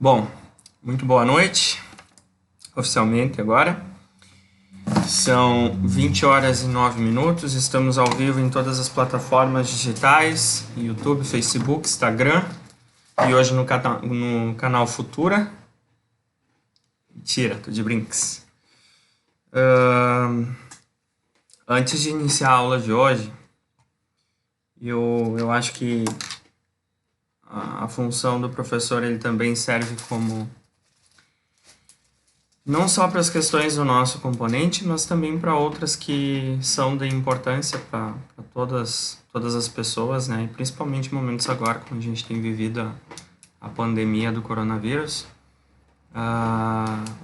Bom, muito boa noite, oficialmente agora. São 20 horas e 9 minutos, estamos ao vivo em todas as plataformas digitais, YouTube, Facebook, Instagram e hoje no canal Futura. Mentira, tô de brinks. Antes de iniciar a aula de hoje, eu acho que a função do professor ele também serve como não só para as questões do nosso componente, mas também para outras que são de importância para todas as pessoas, né? E principalmente em momentos agora, quando a gente tem vivido a pandemia do coronavírus.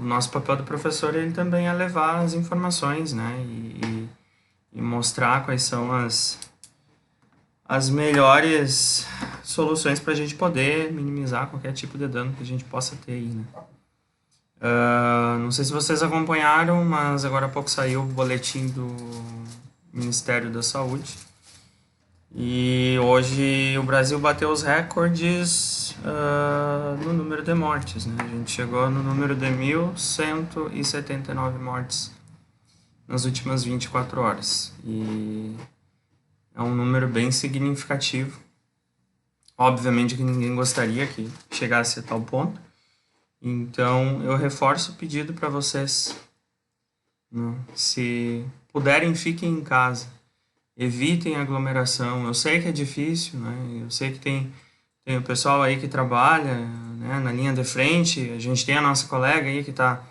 O nosso papel do professor ele também é levar as informações, né? E mostrar quais são as melhores soluções para a gente poder minimizar qualquer tipo de dano que a gente possa ter aí, né? Não sei se vocês acompanharam, mas agora há pouco saiu o boletim do Ministério da Saúde. E hoje o Brasil bateu os recordes no número de mortes, né? A gente chegou no número de 1.179 mortes nas últimas 24 horas. E é um número bem significativo. Obviamente que ninguém gostaria que chegasse a tal ponto. Então, eu reforço o pedido para vocês, né? Se puderem, fiquem em casa, evitem aglomeração. Eu sei que é difícil, né? Eu sei que tem o pessoal aí que trabalha, né, na linha de frente, a gente tem a nossa colega aí que está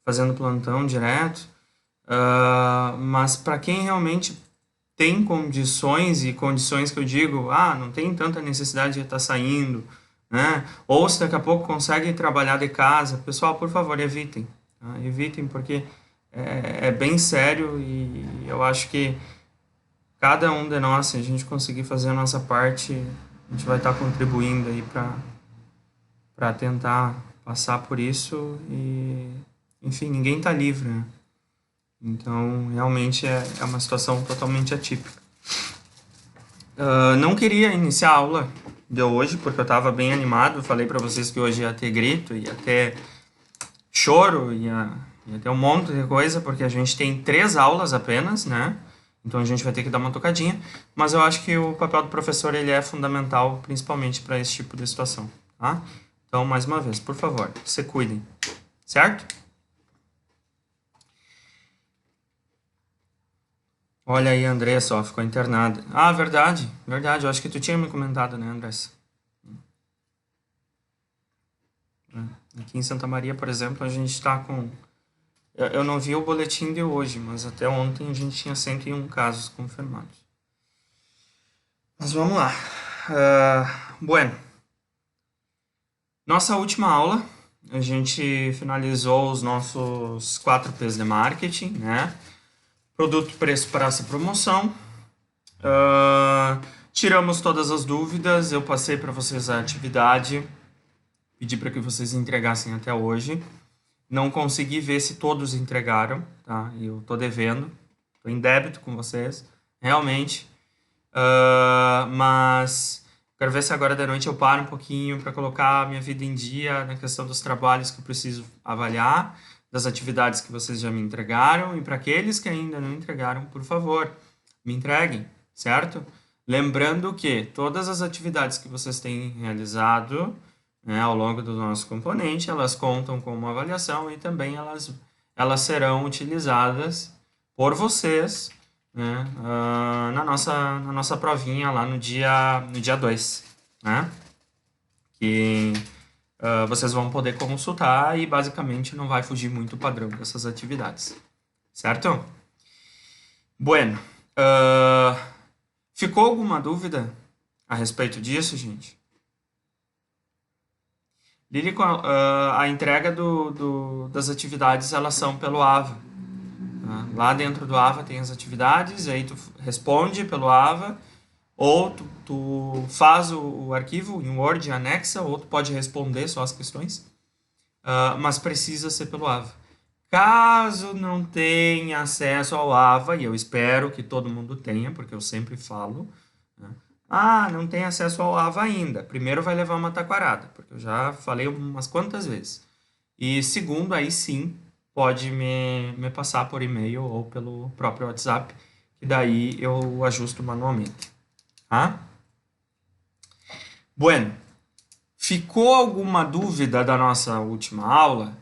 fazendo plantão direto, mas para quem realmente tem condições, e condições que eu digo, não tem tanta necessidade de estar saindo, né? Ou se daqui a pouco conseguem trabalhar de casa, pessoal, por favor, evitem, tá? Evitem, porque é bem sério e eu acho que cada um de nós, se a gente conseguir fazer a nossa parte, a gente vai estar contribuindo aí para tentar passar por isso e, enfim, ninguém está livre, né? Então, realmente é uma situação totalmente atípica. Não queria iniciar a aula de hoje, porque eu estava bem animado. Falei para vocês que hoje ia ter grito, ia ter choro, ia ter um monte de coisa, porque a gente tem 3 aulas apenas, né? Então a gente vai ter que dar uma tocadinha. Mas eu acho que o papel do professor ele é fundamental, principalmente para esse tipo de situação, tá? Então, mais uma vez, por favor, se cuidem, certo? Olha aí, André, só ficou internada. Verdade. Eu acho que tu tinha me comentado, né, Andrés? Aqui em Santa Maria, por exemplo, a gente está com... Eu não vi o boletim de hoje, mas até ontem a gente tinha 101 casos confirmados. Mas vamos lá. Bueno. Nossa última aula, a gente finalizou os nossos 4 P's de marketing, né? Produto, preço, praça, promoção. Tiramos todas as dúvidas, eu passei para vocês a atividade, pedi para que vocês entregassem até hoje. Não consegui ver se todos entregaram, tá? Eu tô devendo, tô em débito com vocês, realmente. Mas quero ver se agora da noite eu paro um pouquinho para colocar a minha vida em dia na questão dos trabalhos que eu preciso avaliar, das atividades que vocês já me entregaram, e para aqueles que ainda não entregaram, por favor, me entreguem, certo? Lembrando que todas as atividades que vocês têm realizado, né, ao longo do nosso componente, elas contam com uma avaliação e também elas serão utilizadas por vocês, né, na nossa provinha lá no dia 2, né, que vocês vão poder consultar e basicamente não vai fugir muito o padrão dessas atividades, certo? Bueno, ficou alguma dúvida a respeito disso, gente? Lírico, a entrega das atividades, elas são pelo AVA. Tá? Lá dentro do AVA tem as atividades, aí tu responde pelo AVA, ou tu faz o arquivo em Word e anexa, ou tu pode responder só as questões, mas precisa ser pelo AVA. Caso não tenha acesso ao AVA, e eu espero que todo mundo tenha, porque eu sempre falo, né? Ah, não tem acesso ao AVA ainda. Primeiro vai levar uma taquarada, porque eu já falei umas quantas vezes. E segundo, aí sim, pode me passar por e-mail ou pelo próprio WhatsApp, que daí eu ajusto manualmente. Tá? Bueno, ficou alguma dúvida da nossa última aula?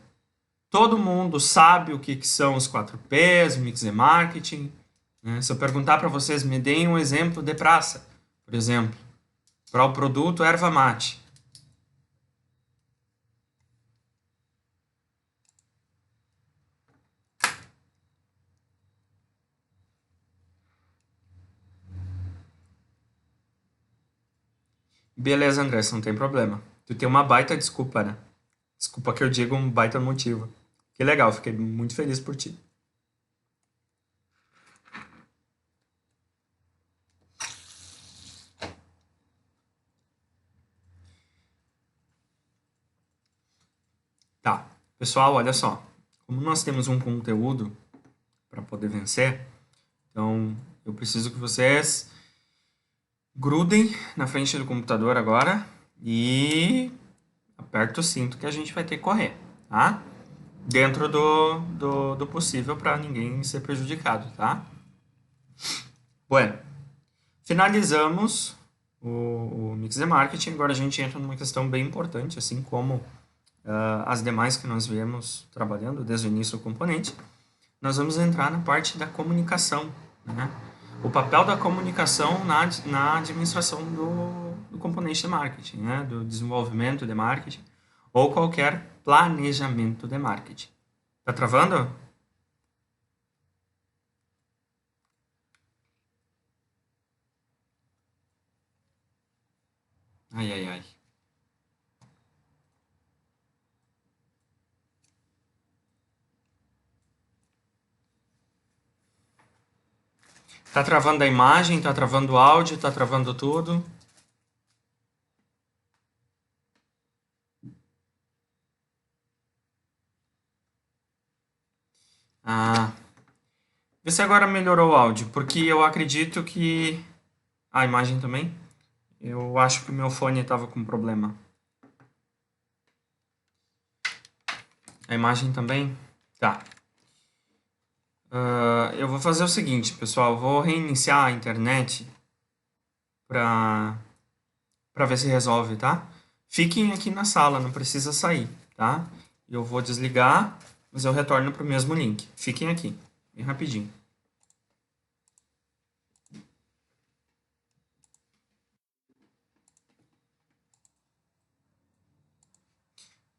Todo mundo sabe o que são os 4Ps, Mix e Marketing? Né? Se eu perguntar para vocês, me deem um exemplo de praça, por exemplo, para o produto erva mate. Beleza, André, não tem problema. Tu tem uma baita desculpa, né? Desculpa que eu digo um baita motivo. Que legal, fiquei muito feliz por ti. Tá, pessoal, olha só. Como nós temos um conteúdo para poder vencer, então eu preciso que vocês grudem na frente do computador agora e aperta o cinto que a gente vai ter que correr, tá? Dentro do possível para ninguém ser prejudicado, tá? Bueno, finalizamos o Mix de Marketing, agora a gente entra numa questão bem importante, assim como as demais que nós viemos trabalhando desde o início do componente. Nós vamos entrar na parte da comunicação, né? O papel da comunicação na administração do componente de marketing, né? Do desenvolvimento de marketing ou qualquer planejamento de marketing. Tá travando? Ai, ai, ai. Tá travando a imagem, tá travando o áudio, tá travando tudo. Ah, vê se agora melhorou o áudio, porque eu acredito que a imagem também. Eu acho que o meu fone estava com problema. A imagem também? Tá. Eu vou fazer o seguinte, pessoal. Eu vou reiniciar a internet para ver se resolve, tá? Fiquem aqui na sala, não precisa sair, tá? Eu vou desligar, mas eu retorno para o mesmo link. Fiquem aqui, bem rapidinho.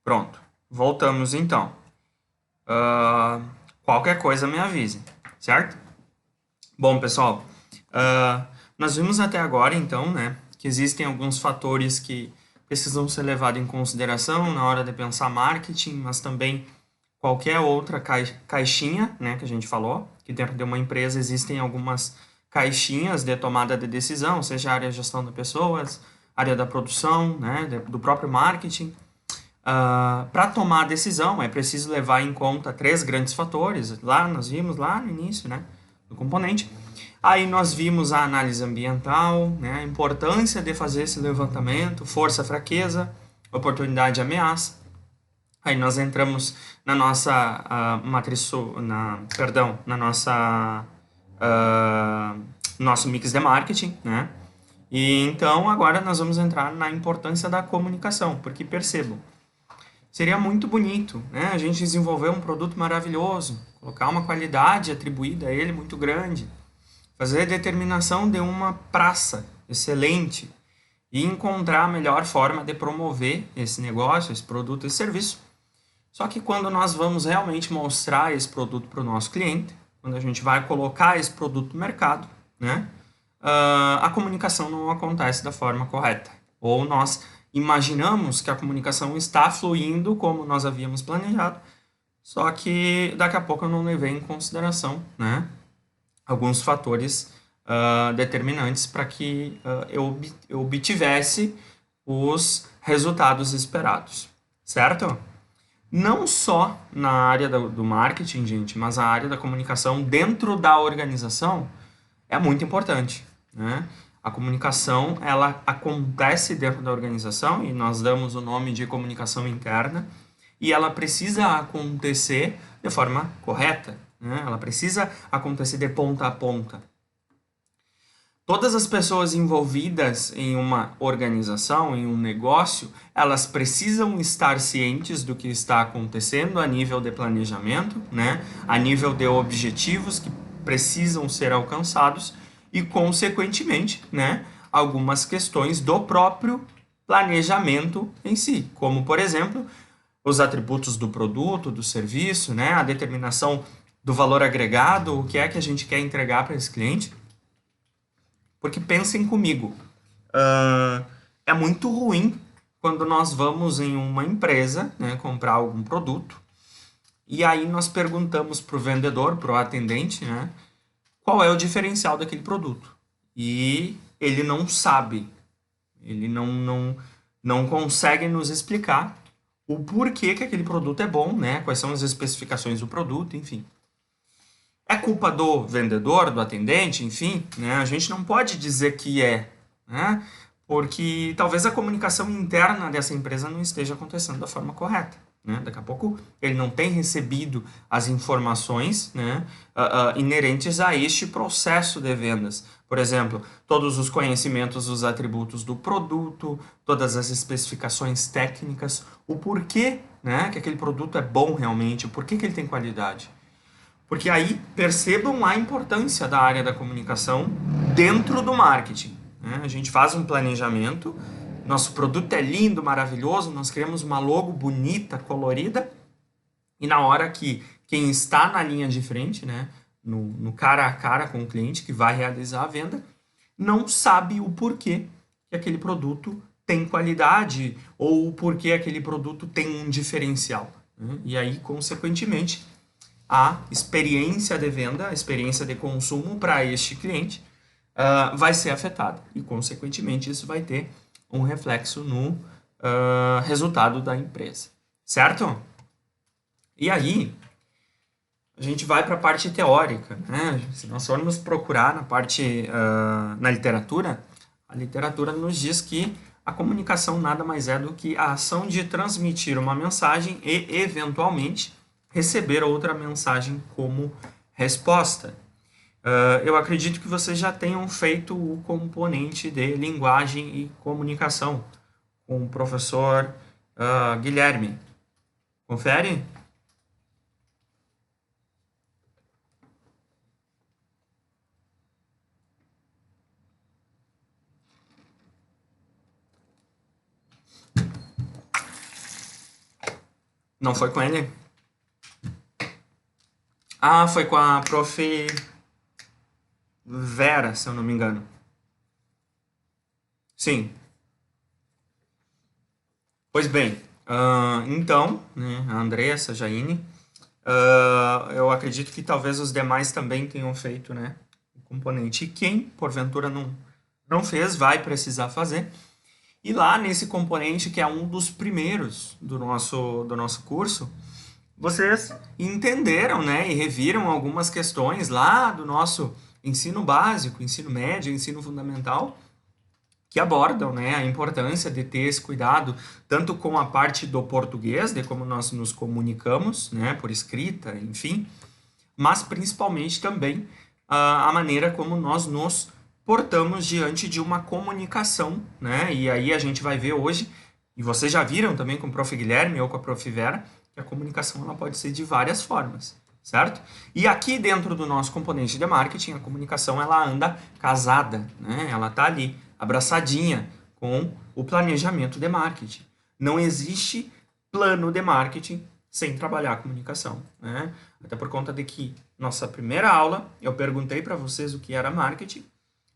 Pronto, voltamos então. Qualquer coisa me avise, certo? Bom, pessoal, nós vimos até agora, então, né, que existem alguns fatores que precisam ser levados em consideração na hora de pensar marketing, mas também qualquer outra caixinha, né, que a gente falou, que dentro de uma empresa existem algumas caixinhas de tomada de decisão, seja a área de gestão de pessoas, área da produção, né, do próprio marketing. Para tomar a decisão, é preciso levar em conta 3 grandes fatores. Lá nós vimos lá no início, né, do componente. Aí nós vimos a análise ambiental, né, a importância de fazer esse levantamento, força, fraqueza, oportunidade e ameaça. Aí nós entramos na nossa matriz, na nossa nosso mix de marketing, né? E então agora nós vamos entrar na importância da comunicação, porque percebam, seria muito bonito, né? A gente desenvolver um produto maravilhoso, colocar uma qualidade atribuída a ele muito grande, fazer a determinação de uma praça excelente e encontrar a melhor forma de promover esse negócio, esse produto, esse serviço. Só que quando nós vamos realmente mostrar esse produto para o nosso cliente, quando a gente vai colocar esse produto no mercado, né, a comunicação não acontece da forma correta. Ou nós imaginamos que a comunicação está fluindo como nós havíamos planejado, só que daqui a pouco eu não levei em consideração, né, alguns fatores determinantes para que eu obtivesse os resultados esperados, certo? Não só na área do marketing, gente, mas a área da comunicação dentro da organização é muito importante, né? A comunicação, ela acontece dentro da organização e nós damos o nome de comunicação interna e ela precisa acontecer de forma correta, né? Ela precisa acontecer de ponta a ponta. Todas as pessoas envolvidas em uma organização, em um negócio, elas precisam estar cientes do que está acontecendo a nível de planejamento, né? A nível de objetivos que precisam ser alcançados e, consequentemente, né, algumas questões do próprio planejamento em si, como, por exemplo, os atributos do produto, do serviço, né, a determinação do valor agregado, o que é que a gente quer entregar para esse cliente. Porque pensem comigo, é muito ruim quando nós vamos em uma empresa, né, comprar algum produto e aí nós perguntamos para o vendedor, para o atendente, né, qual é o diferencial daquele produto. E ele não sabe, ele não consegue nos explicar o porquê que aquele produto é bom, né, quais são as especificações do produto, enfim. É culpa do vendedor, do atendente, enfim, né? A gente não pode dizer que é, né? Porque talvez a comunicação interna dessa empresa não esteja acontecendo da forma correta, né? Daqui a pouco ele não tem recebido as informações, né, inerentes a este processo de vendas. Por exemplo, todos os conhecimentos dos atributos do produto, todas as especificações técnicas, o porquê, né, que aquele produto é bom realmente, o porquê que ele tem qualidade. Porque aí percebam a importância da área da comunicação dentro do marketing, né? A gente faz um planejamento, nosso produto é lindo, maravilhoso, nós criamos uma logo bonita, colorida, e na hora que quem está na linha de frente, né, no cara a cara com o cliente que vai realizar a venda, não sabe o porquê que aquele produto tem qualidade ou o porquê aquele produto tem um diferencial, né? E aí, consequentemente, a experiência de venda, a experiência de consumo para este cliente vai ser afetada e, consequentemente, isso vai ter um reflexo no resultado da empresa, certo? E aí, a gente vai para a parte teórica, né? Se nós formos procurar na parte, na literatura, a literatura nos diz que a comunicação nada mais é do que a ação de transmitir uma mensagem e, eventualmente, receber outra mensagem como resposta. Eu acredito que vocês já tenham feito o componente de linguagem e comunicação com o professor Guilherme. Confere? Não foi com ele? Ah, foi com a prof. Vera, se eu não me engano. Sim. Pois bem, então, né, a Andressa, a Jaine, eu acredito que talvez os demais também tenham feito, né, o componente. E quem, porventura, não fez, vai precisar fazer. E lá nesse componente, que é um dos primeiros do nosso curso, vocês entenderam, né, e reviram algumas questões lá do nosso ensino básico, ensino médio, ensino fundamental, que abordam, né, a importância de ter esse cuidado tanto com a parte do português, de como nós nos comunicamos, né, por escrita, enfim, mas principalmente também a maneira como nós nos portamos diante de uma comunicação, né? E aí a gente vai ver hoje, e vocês já viram também com o Prof. Guilherme ou com a Prof. Vera, que a comunicação ela pode ser de várias formas, certo? E aqui dentro do nosso componente de marketing, a comunicação ela anda casada, né? Ela tá ali, abraçadinha com o planejamento de marketing. Não existe plano de marketing sem trabalhar a comunicação, né? Até por conta de que nossa primeira aula eu perguntei para vocês o que era marketing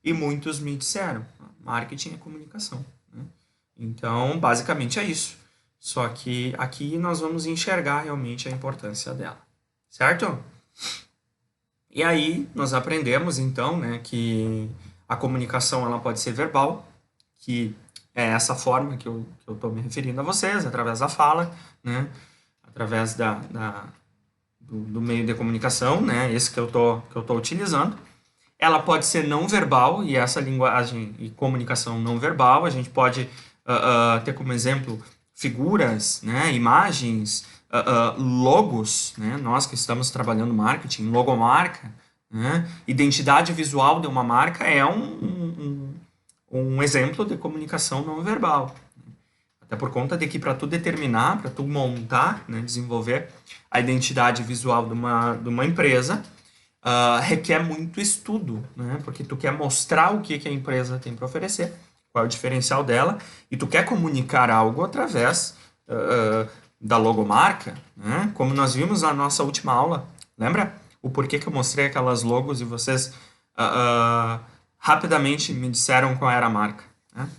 e muitos me disseram, marketing é comunicação, né? Então, basicamente é isso. Só que aqui nós vamos enxergar realmente a importância dela, certo? E aí nós aprendemos então, né, que a comunicação ela pode ser verbal, que é essa forma que eu estou me referindo a vocês, através da fala, né, através do meio de comunicação, né, esse que eu tô utilizando. ela pode ser não verbal, e essa linguagem e comunicação não verbal, a gente pode ter como exemplo figuras, né, imagens, logos, né, nós que estamos trabalhando marketing, logomarca, né, identidade visual de uma marca é um exemplo de comunicação não verbal. Até por conta de que para tu determinar, para tu montar, né, desenvolver a identidade visual de uma empresa, requer muito estudo, né? Porque tu quer mostrar o que a empresa tem para oferecer, qual é o diferencial dela, e tu quer comunicar algo através da logomarca, né? Como nós vimos na nossa última aula, lembra? O porquê que eu mostrei aquelas logos e vocês rapidamente me disseram qual era a marca, né?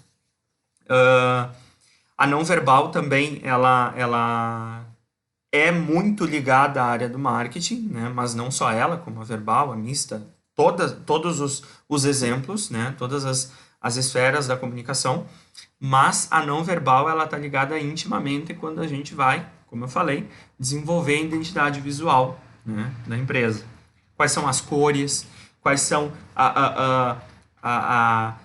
A não verbal também, ela é muito ligada à área do marketing, né? Mas não só ela, como a verbal, a mista, todos os exemplos, né? Todas as esferas da comunicação, mas a não verbal ela está ligada intimamente quando a gente vai, como eu falei, desenvolver a identidade visual, né, da empresa. Quais são as cores, quais são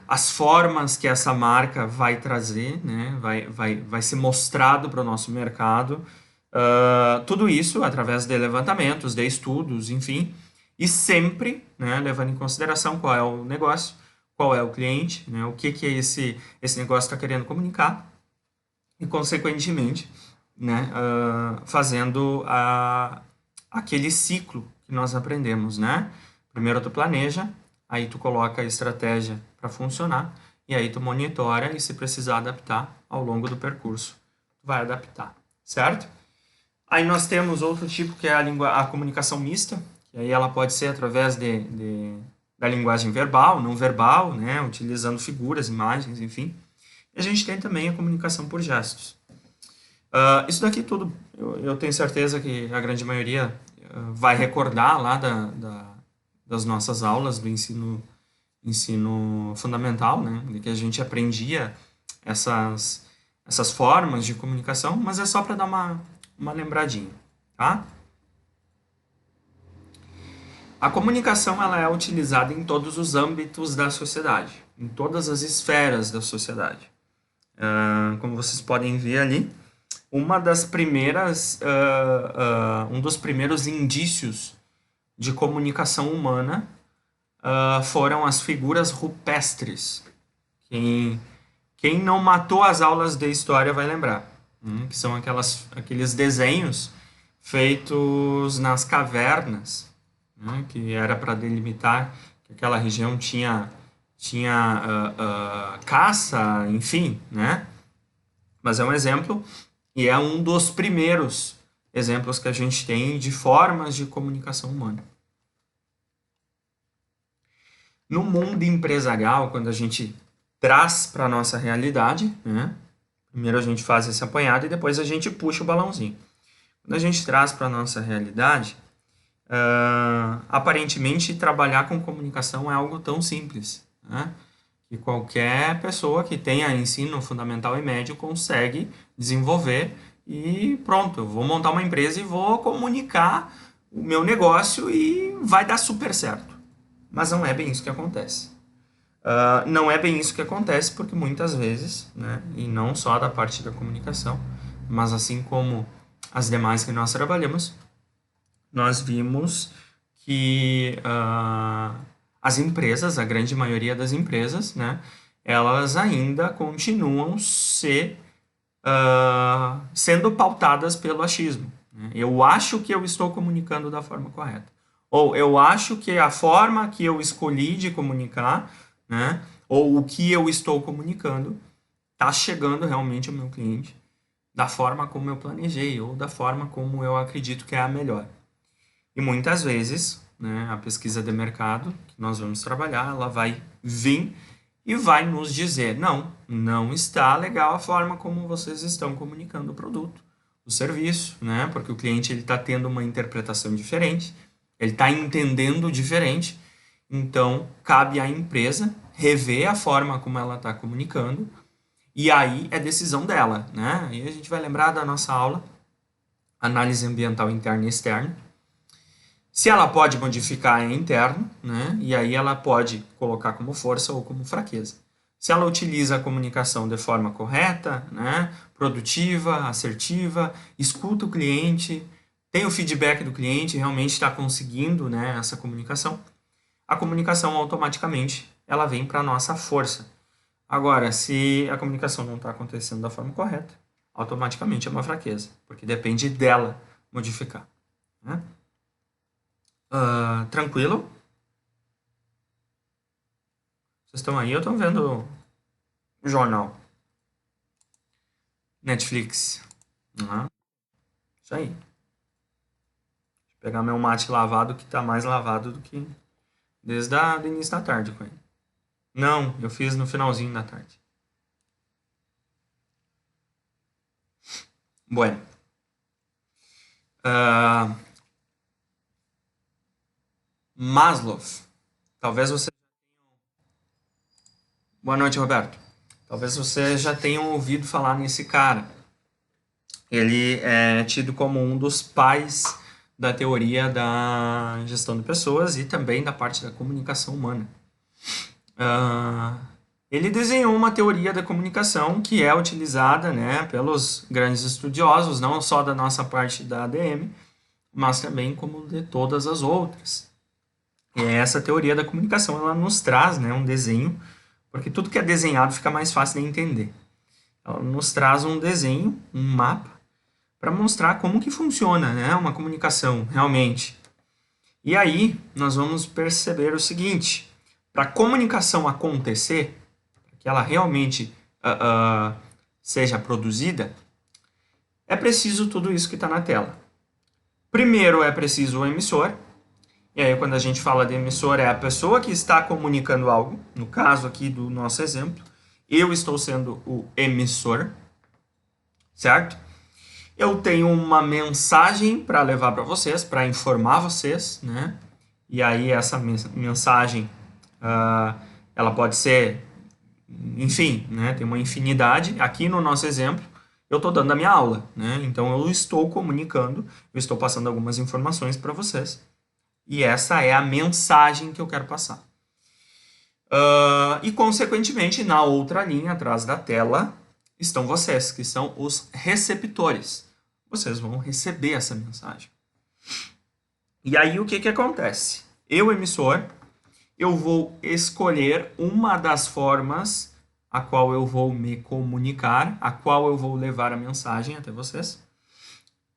as formas que essa marca vai trazer, né, vai ser mostrado para o nosso mercado. Tudo isso através de levantamentos, de estudos, enfim, e sempre, né, levando em consideração qual é o negócio, qual é o cliente, né, o que é esse negócio está querendo comunicar, e consequentemente, né, fazendo aquele ciclo que nós aprendemos, né? Primeiro tu planeja, aí tu coloca a estratégia para funcionar, e aí tu monitora e se precisar adaptar ao longo do percurso, tu vai adaptar, certo? Aí nós temos outro tipo que é a comunicação mista, que aí ela pode ser através da linguagem verbal, não verbal, né, utilizando figuras, imagens, enfim. E a gente tem também a comunicação por gestos. Isso daqui tudo, eu tenho certeza que a grande maioria vai recordar lá das nossas aulas do ensino fundamental, né, de que a gente aprendia essas formas de comunicação, mas é só para dar uma lembradinha, tá? A comunicação ela é utilizada em todos os âmbitos da sociedade, em todas as esferas da sociedade. Como vocês podem ver ali, uma das primeiras, um dos primeiros indícios de comunicação humana foram as figuras rupestres. Quem não matou as aulas de história vai lembrar, que são aqueles desenhos feitos nas cavernas, né, que era para delimitar que aquela região tinha caça, enfim, né? Mas é um exemplo e é um dos primeiros exemplos que a gente tem de formas de comunicação humana. No mundo empresarial, quando a gente traz para a nossa realidade, né? Primeiro a gente faz esse apanhado e depois a gente puxa o balãozinho. Quando a gente traz para a nossa realidade, aparentemente trabalhar com comunicação é algo tão simples, né? Que qualquer pessoa que tenha ensino fundamental e médio consegue desenvolver e pronto, eu vou montar uma empresa e vou comunicar o meu negócio e vai dar super certo. Mas não é bem isso que acontece. Não é bem isso que acontece porque muitas vezes, né, e não só da parte da comunicação, mas assim como as demais que nós trabalhamos, nós vimos que as empresas, a grande maioria das empresas, né, elas ainda continuam sendo pautadas pelo achismo, né? Eu acho que eu estou comunicando da forma correta. Ou eu acho que a forma que eu escolhi de comunicar, né, ou o que eu estou comunicando, está chegando realmente ao meu cliente da forma como eu planejei, ou da forma como eu acredito que é a melhor. E muitas vezes, né, a pesquisa de mercado que nós vamos trabalhar, ela vai vir e vai nos dizer, não está legal a forma como vocês estão comunicando o produto, o serviço, né, porque o cliente está tendo uma interpretação diferente, ele está entendendo diferente, então cabe à empresa rever a forma como ela está comunicando, e aí é decisão dela, né? E a gente vai lembrar da nossa aula, análise ambiental interna e externa. Se ela pode modificar, é interno, né? E aí ela pode colocar como força ou como fraqueza. Se ela utiliza a comunicação de forma correta, né? Produtiva, assertiva, escuta o cliente, tem o feedback do cliente, realmente está conseguindo, né, essa comunicação, a comunicação automaticamente ela vem para a nossa força. Agora, se a comunicação não está acontecendo da forma correta, automaticamente é uma fraqueza, porque depende dela modificar. Né? Tranquilo? Vocês estão aí ou estão vendo o jornal? Netflix. Isso aí. Deixa eu pegar meu mate lavado, que está mais lavado do que desde o início da tarde com ele. Não, eu fiz no finalzinho da tarde. Bueno. Maslow. Talvez você... Boa noite, Roberto. Talvez você já tenha ouvido falar nesse cara. Ele é tido como um dos pais da teoria da gestão de pessoas e também da parte da comunicação humana. Ele desenhou uma teoria da comunicação que é utilizada, né, pelos grandes estudiosos, não só da nossa parte da ADM, mas também como de todas as outras. E essa teoria da comunicação ela nos traz, né, um desenho, porque tudo que é desenhado fica mais fácil de entender. Ela nos traz um desenho, um mapa, para mostrar como que funciona, né, uma comunicação realmente. E aí nós vamos perceber o seguinte: para a comunicação acontecer, para que ela realmente seja produzida, é preciso tudo isso que está na tela. Primeiro é preciso o emissor. E aí, quando a gente fala de emissor, é a pessoa que está comunicando algo. No caso aqui do nosso exemplo, eu estou sendo o emissor, certo? Eu tenho uma mensagem para levar para vocês, para informar vocês, né? E aí essa mensagem, ela pode ser, enfim, né? Tem uma infinidade. Aqui no nosso exemplo, eu estou dando a minha aula, né? Então eu estou comunicando, eu estou passando algumas informações para vocês. E essa é a mensagem que eu quero passar. E, consequentemente, na outra linha, atrás da tela, estão vocês, que são os receptores. Vocês vão receber essa mensagem. E aí, o que que acontece? Eu, emissor, eu vou escolher uma das formas a qual eu vou me comunicar, a qual eu vou levar a mensagem até vocês.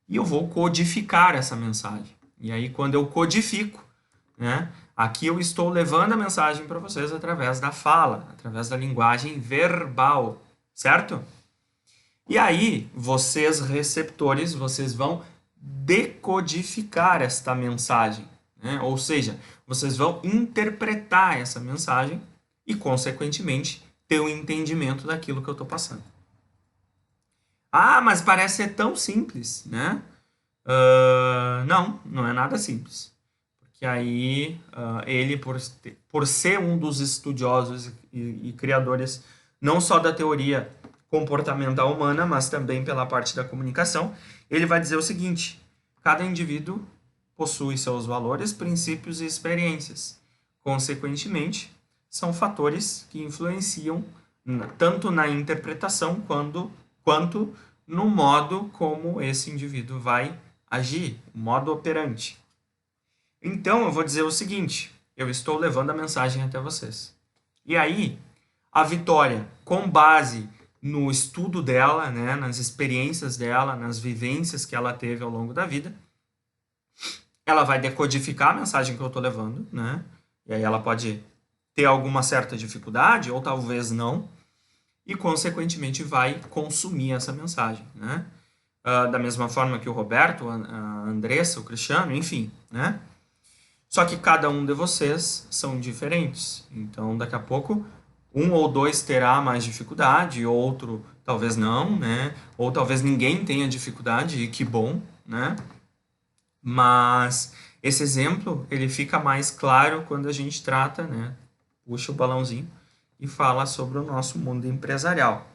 E eu vou codificar essa mensagem. E aí, quando eu codifico, né, aqui eu estou levando a mensagem para vocês através da fala, através da linguagem verbal, certo? E aí, vocês receptores, vocês vão decodificar esta mensagem, né? Ou seja, vocês vão interpretar essa mensagem e, consequentemente, ter um entendimento daquilo que eu estou passando. Ah, mas parece ser tão simples, né? Não é nada simples. Porque aí ele, por ser um dos estudiosos e criadores não só da teoria comportamental humana, mas também pela parte da comunicação, ele vai dizer o seguinte: cada indivíduo possui seus valores, princípios e experiências. Consequentemente, são fatores que influenciam tanto na interpretação quanto no modo como esse indivíduo vai agir, o modo operante. Então, eu vou dizer o seguinte: eu estou levando a mensagem até vocês. E aí, a Vitória, com base no estudo dela, né, nas experiências dela, nas vivências que ela teve ao longo da vida, ela vai decodificar a mensagem que eu estou levando, né? E aí ela pode ter alguma certa dificuldade, ou talvez não, e, consequentemente, vai consumir essa mensagem, né? Da mesma forma que o Roberto, a Andressa, o Cristiano, enfim, né? Só que cada um de vocês são diferentes. Então, daqui a pouco, um ou dois terá mais dificuldade, outro talvez não, né? Ou talvez ninguém tenha dificuldade, e que bom, né? Mas esse exemplo, ele fica mais claro quando a gente trata, né? Puxa o balãozinho e fala sobre o nosso mundo empresarial.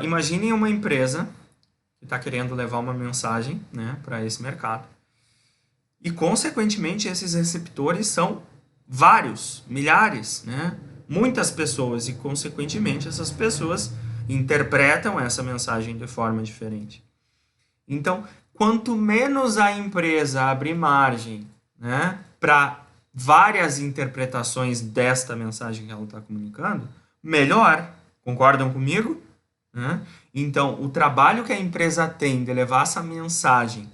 Imaginem uma empresa que está querendo levar uma mensagem, né, para esse mercado. E, consequentemente, esses receptores são vários, milhares, né? Muitas pessoas, e, consequentemente, essas pessoas interpretam essa mensagem de forma diferente. Então, quanto menos a empresa abrir margem, né, para várias interpretações desta mensagem que ela está comunicando, melhor. Concordam comigo? Né? Então, o trabalho que a empresa tem de levar essa mensagem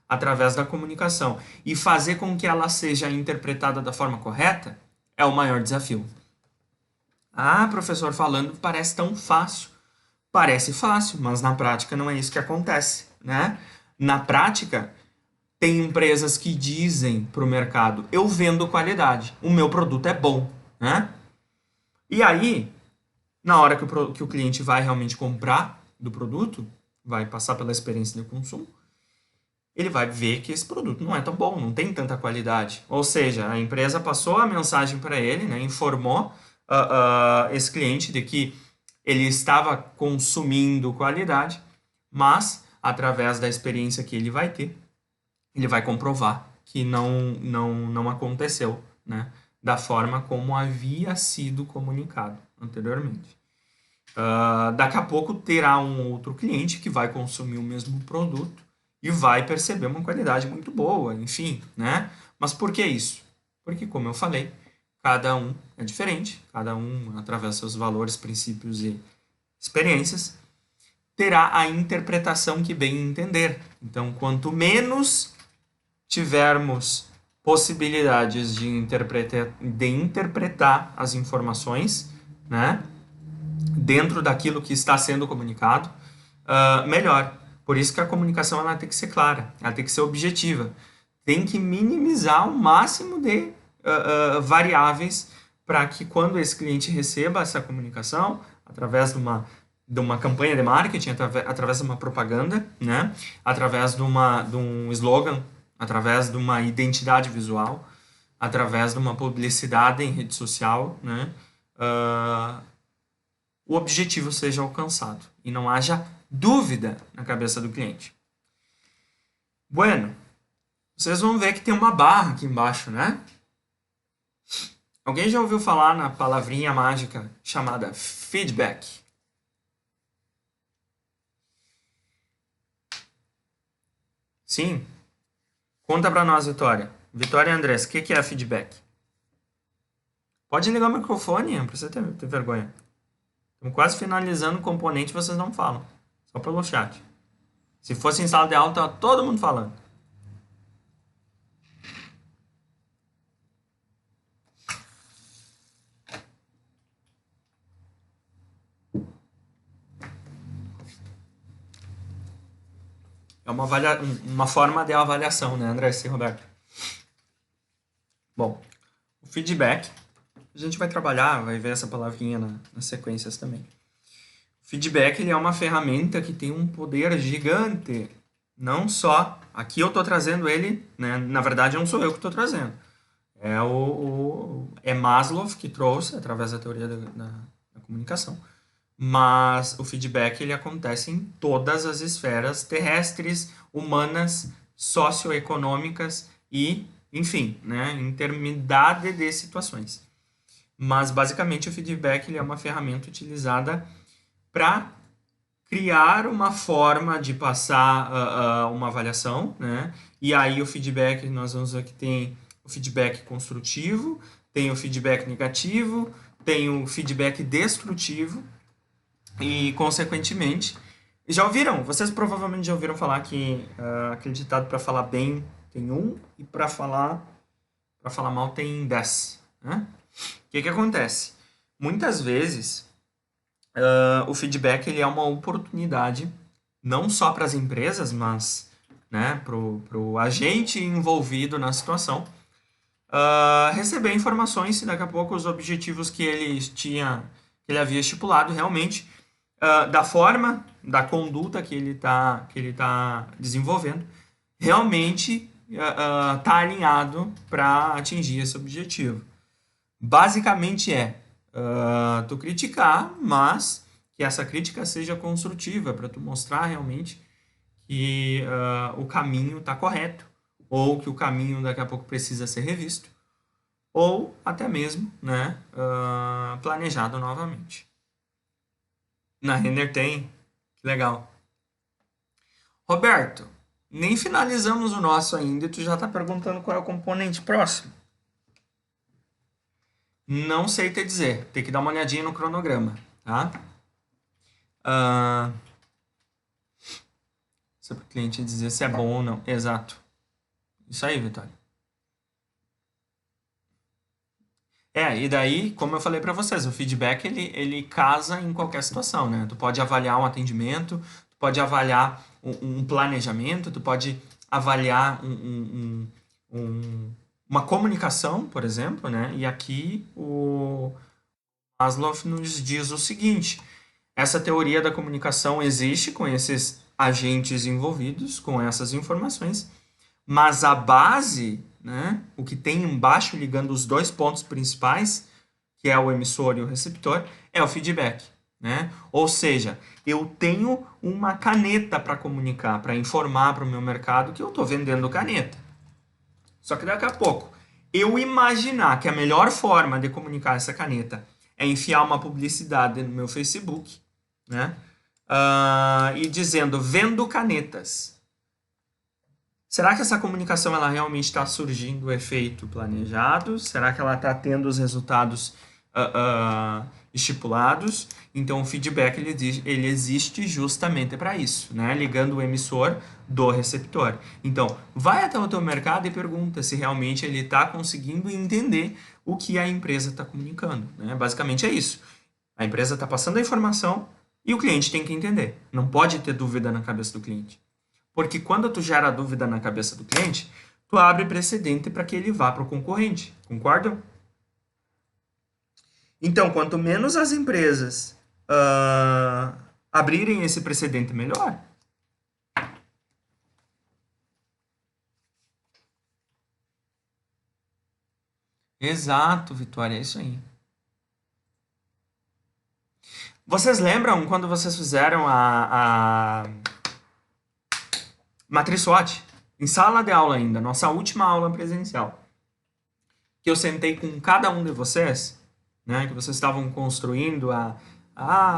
através da comunicação e fazer com que ela seja interpretada da forma correta é o maior desafio. Ah, professor, falando parece tão fácil. Parece fácil, mas na prática não é isso que acontece, né? Na prática, tem empresas que dizem para o mercado: eu vendo qualidade, o meu produto é bom, né? E aí, na hora que o cliente vai realmente comprar do produto, vai passar pela experiência de consumo, ele vai ver que esse produto não é tão bom, não tem tanta qualidade. Ou seja, a empresa passou a mensagem para ele, né, informou esse cliente de que ele estava consumindo qualidade, mas através da experiência que ele vai ter, ele vai comprovar que não aconteceu, né, da forma como havia sido comunicado anteriormente. Daqui a pouco terá um outro cliente que vai consumir o mesmo produto e vai perceber uma qualidade muito boa, enfim, né? Mas por que isso? Porque, como eu falei, cada um é diferente, cada um, através dos seus valores, princípios e experiências, terá a interpretação que bem entender. Então, quanto menos tivermos possibilidades de interpretar as informações, né, dentro daquilo que está sendo comunicado, melhor. Por isso que a comunicação ela tem que ser clara, ela tem que ser objetiva, tem que minimizar o máximo de variáveis para que quando esse cliente receba essa comunicação, através de uma campanha de marketing, através de uma propaganda, né? Através de um slogan, através de uma identidade visual, através de uma publicidade em rede social, né? O objetivo seja alcançado e não haja dúvida na cabeça do cliente. Bueno, vocês vão ver que tem uma barra aqui embaixo, né? Alguém já ouviu falar na palavrinha mágica chamada feedback? Sim? Conta pra nós, Vitória. Vitória e Andrés, o que é feedback? Pode ligar o microfone, não precisa ter vergonha. Estamos quase finalizando o componente e vocês não falam. Só pelo chat. Se fosse em sala de aula, tá todo mundo falando. É uma forma de avaliação, né, André e Roberto? Bom, o feedback, a gente vai trabalhar, vai ver essa palavrinha nas sequências também. O feedback ele é uma ferramenta que tem um poder gigante. Não só, aqui eu estou trazendo ele, né, na verdade não sou eu que estou trazendo. É Maslow que trouxe, através da teoria da comunicação. Mas o feedback ele acontece em todas as esferas terrestres, humanas, socioeconômicas e, enfim, né, intermidade de situações. Mas, basicamente, o feedback ele é uma ferramenta utilizada para criar uma forma de passar uma avaliação, né? E aí o feedback, nós vamos ver que tem o feedback construtivo, tem o feedback negativo, tem o feedback destrutivo e, consequentemente, vocês provavelmente já ouviram falar que acreditado para falar bem tem 1 e para falar mal tem 10, né? O que acontece? Muitas vezes o feedback ele é uma oportunidade não só para as empresas, mas, né, para o agente envolvido na situação receber informações se daqui a pouco os objetivos que ele havia estipulado realmente da forma, da conduta que ele tá desenvolvendo, realmente está alinhado para atingir esse objetivo. Basicamente tu criticar, mas que essa crítica seja construtiva, para tu mostrar realmente que o caminho está correto, o ou que o caminho daqui a pouco precisa ser revisto, ou até mesmo, né, planejado novamente. Na Renner tem, que legal. Roberto, nem finalizamos o nosso ainda e tu já está perguntando qual é o componente próximo. Não sei te dizer, tem que dar uma olhadinha no cronograma, tá? Se o cliente dizer se é bom ou não. Exato. Isso aí, Vitória. E daí, como eu falei para vocês, o feedback ele casa em qualquer situação, né? Tu pode avaliar um atendimento, tu pode avaliar um planejamento, tu pode avaliar uma comunicação, por exemplo, né? E aqui o Maslow nos diz o seguinte: essa teoria da comunicação existe com esses agentes envolvidos, com essas informações, mas a base, né, o que tem embaixo ligando os dois pontos principais, que é o emissor e o receptor, é o feedback. Né? Ou seja, eu tenho uma caneta para comunicar, para informar para o meu mercado que eu estou vendendo caneta. Só que daqui a pouco, eu imaginar que a melhor forma de comunicar essa caneta é enfiar uma publicidade no meu Facebook, né? E dizendo, vendo canetas. Será que essa comunicação ela realmente está surgindo o efeito planejado? Será que ela está tendo os resultados estipulados? Então, o feedback ele existe justamente para isso, né? Ligando o emissor do receptor. Então, vai até o teu mercado e pergunta se realmente ele está conseguindo entender o que a empresa está comunicando. Né? Basicamente é isso. A empresa está passando a informação e o cliente tem que entender. Não pode ter dúvida na cabeça do cliente. Porque quando tu gera dúvida na cabeça do cliente, tu abre precedente para que ele vá para o concorrente. Concordam? Então, quanto menos as empresas abrirem esse precedente, melhor. Exato, Vitória, é isso aí. Vocês lembram quando vocês fizeram a matriz SWOT? Em sala de aula ainda, nossa última aula presencial. Que eu sentei com cada um de vocês, né? Que vocês estavam construindo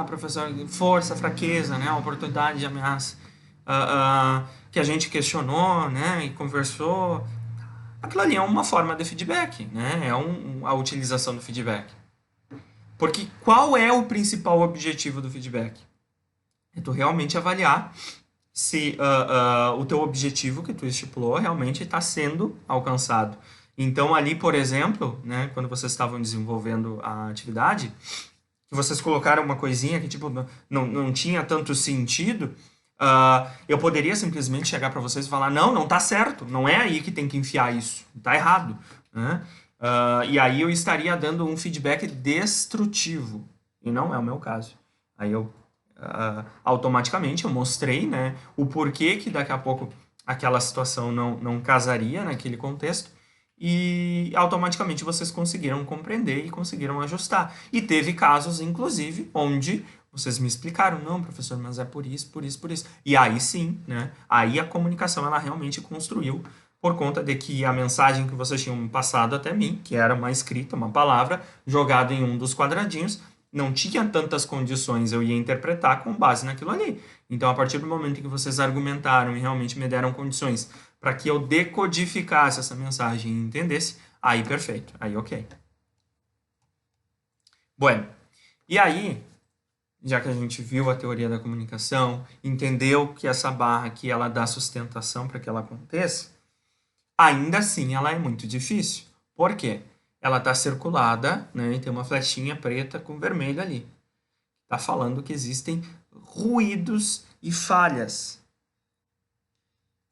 professor, força, fraqueza, né? Oportunidade de ameaça. Que a gente questionou, né? E conversou. Aquilo ali é uma forma de feedback, né? É a utilização do feedback. Porque qual é o principal objetivo do feedback? É tu realmente avaliar se o teu objetivo que tu estipulou realmente está sendo alcançado. Então, ali, por exemplo, né, quando vocês estavam desenvolvendo a atividade, que vocês colocaram uma coisinha que tipo, não tinha tanto sentido, eu poderia simplesmente chegar para vocês e falar, não está certo, não é aí que tem que enfiar isso, está errado. Né? E aí eu estaria dando um feedback destrutivo, e não é o meu caso. Aí eu automaticamente eu mostrei, né, o porquê que daqui a pouco aquela situação não casaria naquele contexto e automaticamente vocês conseguiram compreender e conseguiram ajustar. E teve casos, inclusive, onde vocês me explicaram, não, professor, mas é por isso, por isso, por isso. E aí sim, né, aí a comunicação ela realmente construiu por conta de que a mensagem que vocês tinham passado até mim, que era uma escrita, uma palavra, jogada em um dos quadradinhos, não tinha tantas condições, eu ia interpretar com base naquilo ali. Então, a partir do momento em que vocês argumentaram e realmente me deram condições para que eu decodificasse essa mensagem e entendesse, aí perfeito, aí ok. Bueno, e aí, já que a gente viu a teoria da comunicação, entendeu que essa barra aqui ela dá sustentação para que ela aconteça, ainda assim ela é muito difícil. Por quê? Ela está circulada, né, e tem uma flechinha preta com vermelho ali. Está falando que existem ruídos e falhas.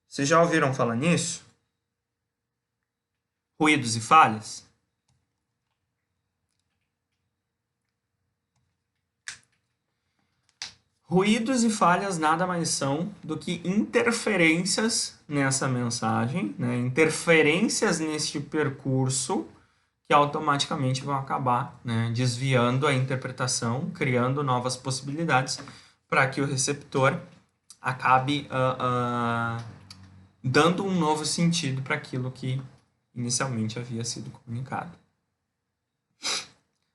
Vocês já ouviram falar nisso? Ruídos e falhas? Ruídos e falhas nada mais são do que interferências nessa mensagem, né? Interferências neste percurso que automaticamente vão acabar, né, desviando a interpretação, criando novas possibilidades para que o receptor acabe dando um novo sentido para aquilo que inicialmente havia sido comunicado.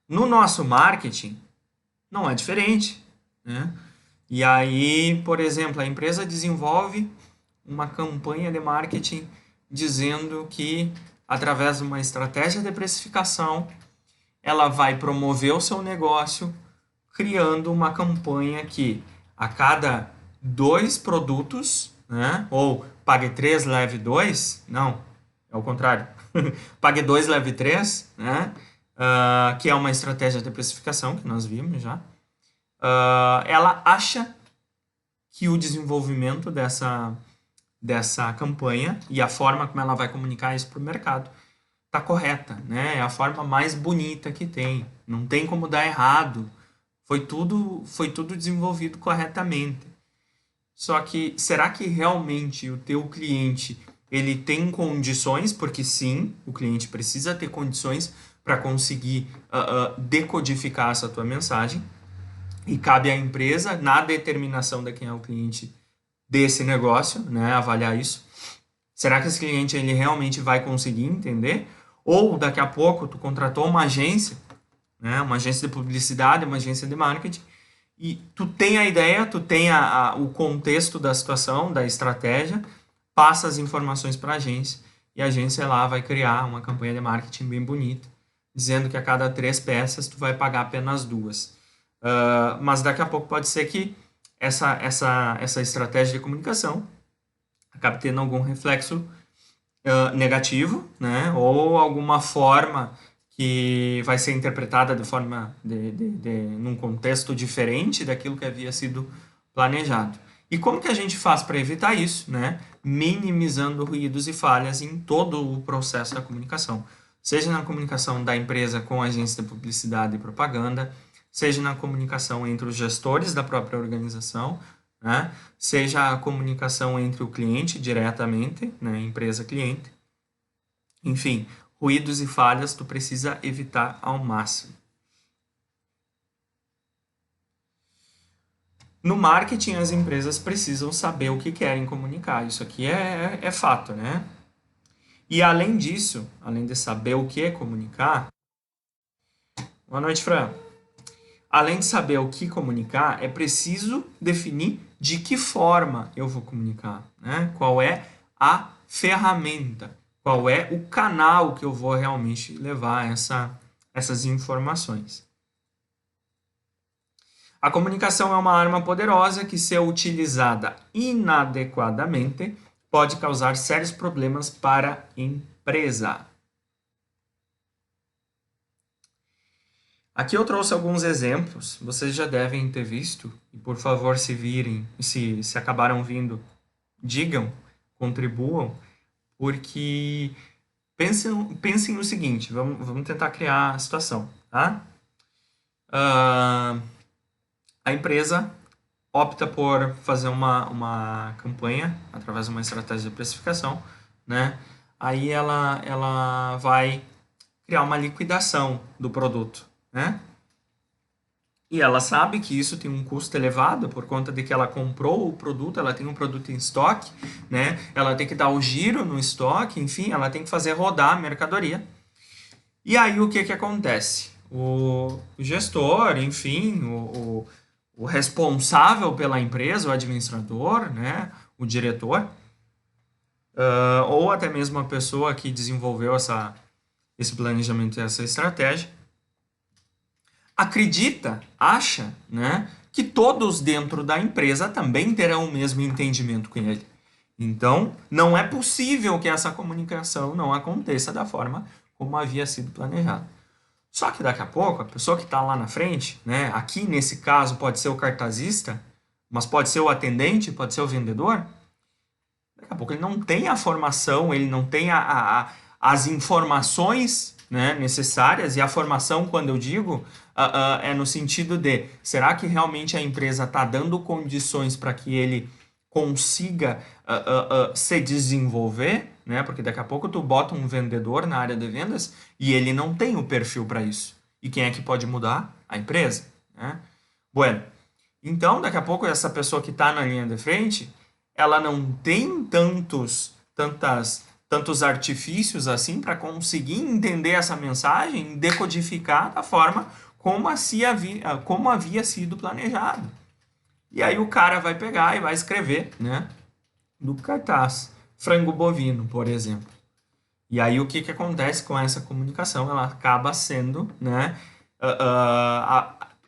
No nosso marketing, não é diferente, né? E aí, por exemplo, a empresa desenvolve uma campanha de marketing dizendo que, através de uma estratégia de precificação, ela vai promover o seu negócio criando uma campanha que a cada 2 produtos, né? Ou pague 3, leve 2, não, é o contrário, pague 2, leve 3, né? Que é uma estratégia de precificação que nós vimos já. Ela acha que o desenvolvimento dessa campanha e a forma como ela vai comunicar isso para o mercado está correta, né? É a forma mais bonita que tem, não tem como dar errado, foi tudo desenvolvido corretamente. Só que será que realmente o teu cliente ele tem condições? Porque sim, o cliente precisa ter condições para conseguir decodificar essa tua mensagem. E cabe à empresa, na determinação de quem é o cliente desse negócio, né, avaliar isso. Será que esse cliente ele realmente vai conseguir entender? Ou daqui a pouco tu contratou uma agência, né, uma agência de publicidade, uma agência de marketing, e tu tem a ideia, tu tem o contexto da situação, da estratégia, passa as informações para a agência, e a agência lá vai criar uma campanha de marketing bem bonita, dizendo que a cada 3 peças tu vai pagar apenas 2. Mas daqui a pouco pode ser que essa estratégia de comunicação acabe tendo algum reflexo negativo, né? Ou alguma forma que vai ser interpretada de forma num contexto diferente daquilo que havia sido planejado. E como que a gente faz para evitar isso, né? Minimizando ruídos e falhas em todo o processo da comunicação, seja na comunicação da empresa com a agência de publicidade e propaganda, seja na comunicação entre os gestores da própria organização, né? Seja a comunicação entre o cliente diretamente, né? Empresa-cliente. Enfim, ruídos e falhas tu precisa evitar ao máximo. No marketing, as empresas precisam saber o que querem comunicar. Isso aqui é fato, né? E além disso, além de saber o que é comunicar... Boa noite, Fran. Além de saber o que comunicar, é preciso definir de que forma eu vou comunicar, né? Qual é a ferramenta, qual é o canal que eu vou realmente levar essas informações. A comunicação é uma arma poderosa que, se utilizada inadequadamente, pode causar sérios problemas para a empresa. Aqui eu trouxe alguns exemplos, vocês já devem ter visto, e por favor, se virem, se acabaram vindo, digam, contribuam, porque pensem no seguinte, vamos tentar criar a situação, tá? A empresa opta por fazer uma campanha através de uma estratégia de precificação, né? Aí ela vai criar uma liquidação do produto, né? E ela sabe que isso tem um custo elevado por conta de que ela comprou o produto, ela tem um produto em estoque, né? Ela tem que dar o giro no estoque, enfim, ela tem que fazer rodar a mercadoria. E aí o que acontece? O gestor, enfim, o responsável pela empresa, o administrador, né? O diretor, ou até mesmo a pessoa que desenvolveu esse planejamento e essa estratégia, acha, né, que todos dentro da empresa também terão o mesmo entendimento com ele. Então, não é possível que essa comunicação não aconteça da forma como havia sido planejado. Só que daqui a pouco, a pessoa que está lá na frente, né, aqui nesse caso pode ser o cartazista, mas pode ser o atendente, pode ser o vendedor, daqui a pouco ele não tem a formação, ele não tem as informações, né, necessárias, e a formação, quando eu digo, é no sentido de, será que realmente a empresa está dando condições para que ele consiga se desenvolver, né? Porque daqui a pouco tu bota um vendedor na área de vendas e ele não tem o perfil para isso. E quem é que pode mudar? A empresa, né? Bueno, então daqui a pouco essa pessoa que está na linha de frente, ela não tem tantos tantos artifícios assim para conseguir entender essa mensagem, decodificar da forma como havia sido planejado. E aí o cara vai pegar e vai escrever, né, no cartaz, frango bovino, por exemplo. E aí o que acontece com essa comunicação? Ela acaba sendo, né,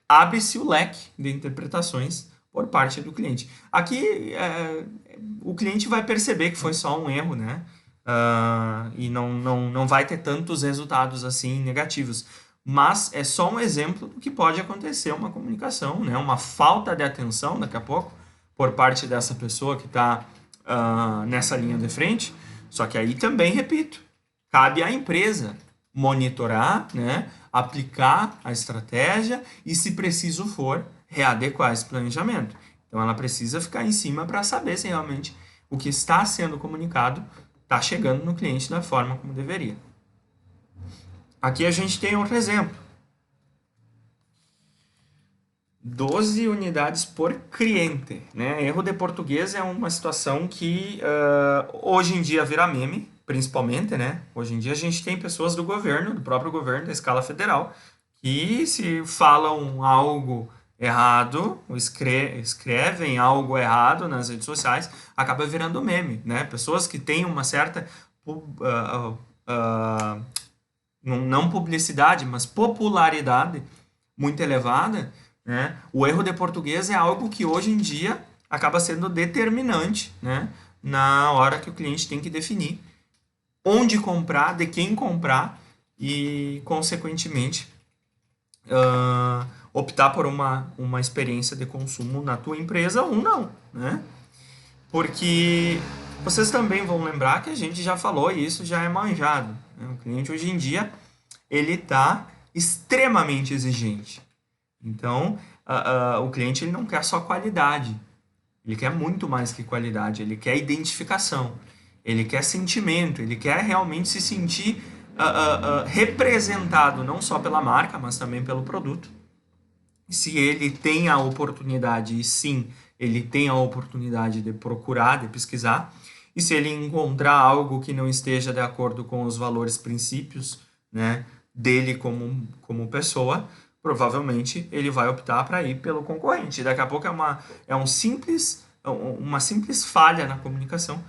abre-se o leque de interpretações por parte do cliente. Aqui o cliente vai perceber que foi só um erro, né? E não vai ter tantos resultados assim negativos. Mas é só um exemplo do que pode acontecer uma comunicação, né? Uma falta de atenção daqui a pouco por parte dessa pessoa que está nessa linha de frente. Só que aí também, repito, cabe à empresa monitorar, né? Aplicar a estratégia e, se preciso for, readequar esse planejamento. Então ela precisa ficar em cima para saber se realmente o que está sendo comunicado está chegando no cliente da forma como deveria. Aqui a gente tem outro exemplo. 12 unidades por cliente, né? Erro de português é uma situação que hoje em dia vira meme, principalmente, né? Hoje em dia a gente tem pessoas do governo, do próprio governo, da escala federal, que se falam algo errado, ou escrevem algo errado nas redes sociais, acaba virando meme, né? Pessoas que têm uma certa não publicidade, mas popularidade muito elevada, né? O erro de português é algo que hoje em dia acaba sendo determinante, né? Na hora que o cliente tem que definir onde comprar, de quem comprar e, consequentemente, optar por uma experiência de consumo na tua empresa ou não, né? Porque vocês também vão lembrar que a gente já falou e isso já é manjado, né? O cliente hoje em dia ele está extremamente exigente. Então, o cliente ele não quer só qualidade, ele quer muito mais que qualidade, ele quer identificação, ele quer sentimento, ele quer realmente se sentir representado não só pela marca, mas também pelo produto. Se ele tem a oportunidade, e sim, ele tem a oportunidade de procurar, de pesquisar, e se ele encontrar algo que não esteja de acordo com os valores, princípios, né, dele como pessoa, provavelmente ele vai optar para ir pelo concorrente. Daqui a pouco uma simples falha na comunicação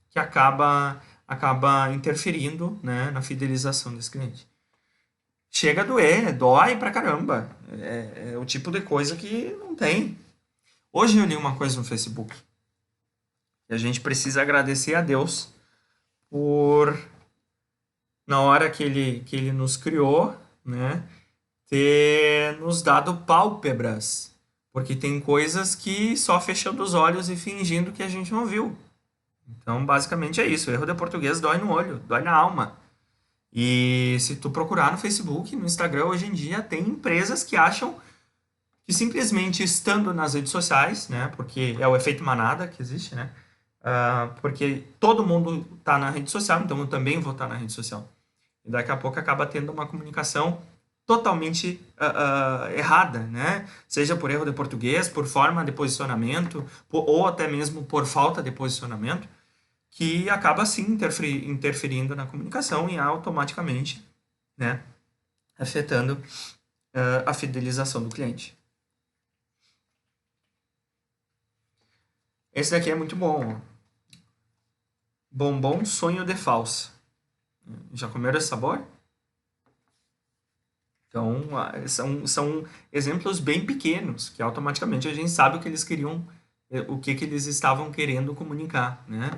que acaba interferindo, né, na fidelização desse cliente. Chega a doer, dói pra caramba. É o tipo de coisa que não tem. Hoje eu li uma coisa no Facebook e a gente precisa agradecer a Deus por, na hora que ele nos criou, né, ter nos dado pálpebras, porque tem coisas que só fechando os olhos e fingindo que a gente não viu. Então, basicamente é isso. O erro de português dói no olho, dói na alma. E se tu procurar no Facebook, no Instagram, hoje em dia tem empresas que acham que simplesmente estando nas redes sociais, né, porque é o efeito manada que existe, né, porque todo mundo está na rede social, então eu também vou estar na rede social. E daqui a pouco acaba tendo uma comunicação totalmente errada, né? Seja por erro de português, por forma de posicionamento, ou até mesmo por falta de posicionamento, que acaba sim interferindo na comunicação e automaticamente, né, afetando a fidelização do cliente. Esse daqui é muito bom. Bombom sonho de falsa. Já comeram esse sabor? Então, são exemplos bem pequenos, que automaticamente a gente sabe o que eles queriam, o que eles estavam querendo comunicar, né?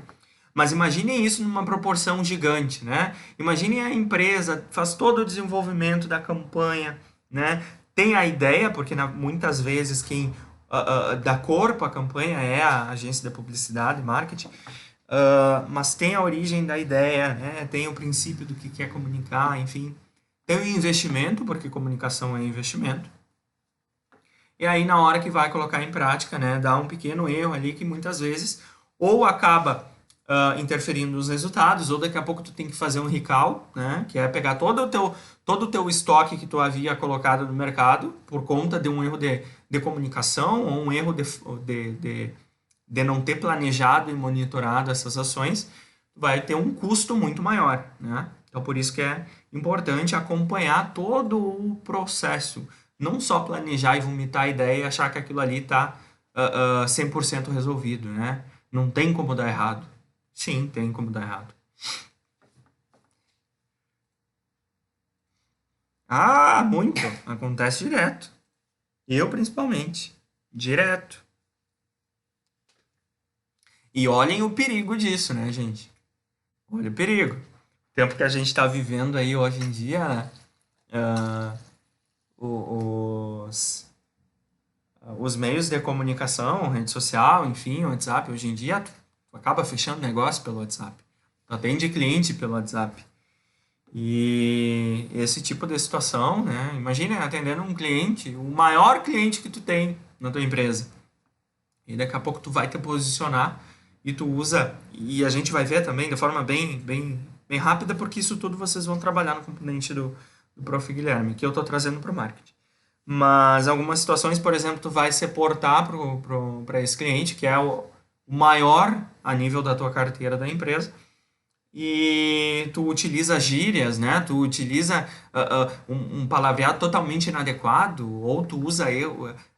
Mas imaginem isso numa proporção gigante, né? Imaginem a empresa, faz todo o desenvolvimento da campanha, né? Tem a ideia, porque muitas vezes quem dá corpo à campanha é a agência de publicidade, marketing, mas tem a origem da ideia, né? Tem o princípio do que quer comunicar, enfim. Tem o investimento, porque comunicação é investimento. E aí, na hora que vai colocar em prática, né, dá um pequeno erro ali que muitas vezes ou acaba interferindo nos resultados, ou daqui a pouco tu tem que fazer um recall, né, que é pegar todo o teu estoque que tu havia colocado no mercado por conta de um erro de comunicação ou um erro de não ter planejado e monitorado essas ações. vai ter um custo muito maior, né? Então, por isso que é importante acompanhar todo o processo. Não só planejar e vomitar a ideia e achar que aquilo ali está 100% resolvido, né? Não tem como dar errado. Sim, tem como dar errado. Ah, muito. Acontece direto. Eu, principalmente. Direto. E olhem o perigo disso, né, gente? Olha o perigo. O tempo que a gente está vivendo aí hoje em dia, ah, os, os meios de comunicação, rede social, enfim, o WhatsApp, hoje em dia, tu acaba fechando negócio pelo WhatsApp. Tu atende cliente pelo WhatsApp. E esse tipo de situação, né? Imagina atendendo um cliente, o maior cliente que tu tem na tua empresa. E daqui a pouco tu vai te posicionar e tu usa, e a gente vai ver também de forma bem rápida, porque isso tudo vocês vão trabalhar no componente do Prof. Guilherme, que eu estou trazendo para o marketing. Mas algumas situações, por exemplo, tu vai se portar para esse cliente, que é o maior a nível da tua carteira da empresa, e tu utiliza gírias, né? Tu utiliza um palavreado totalmente inadequado, ou tu usa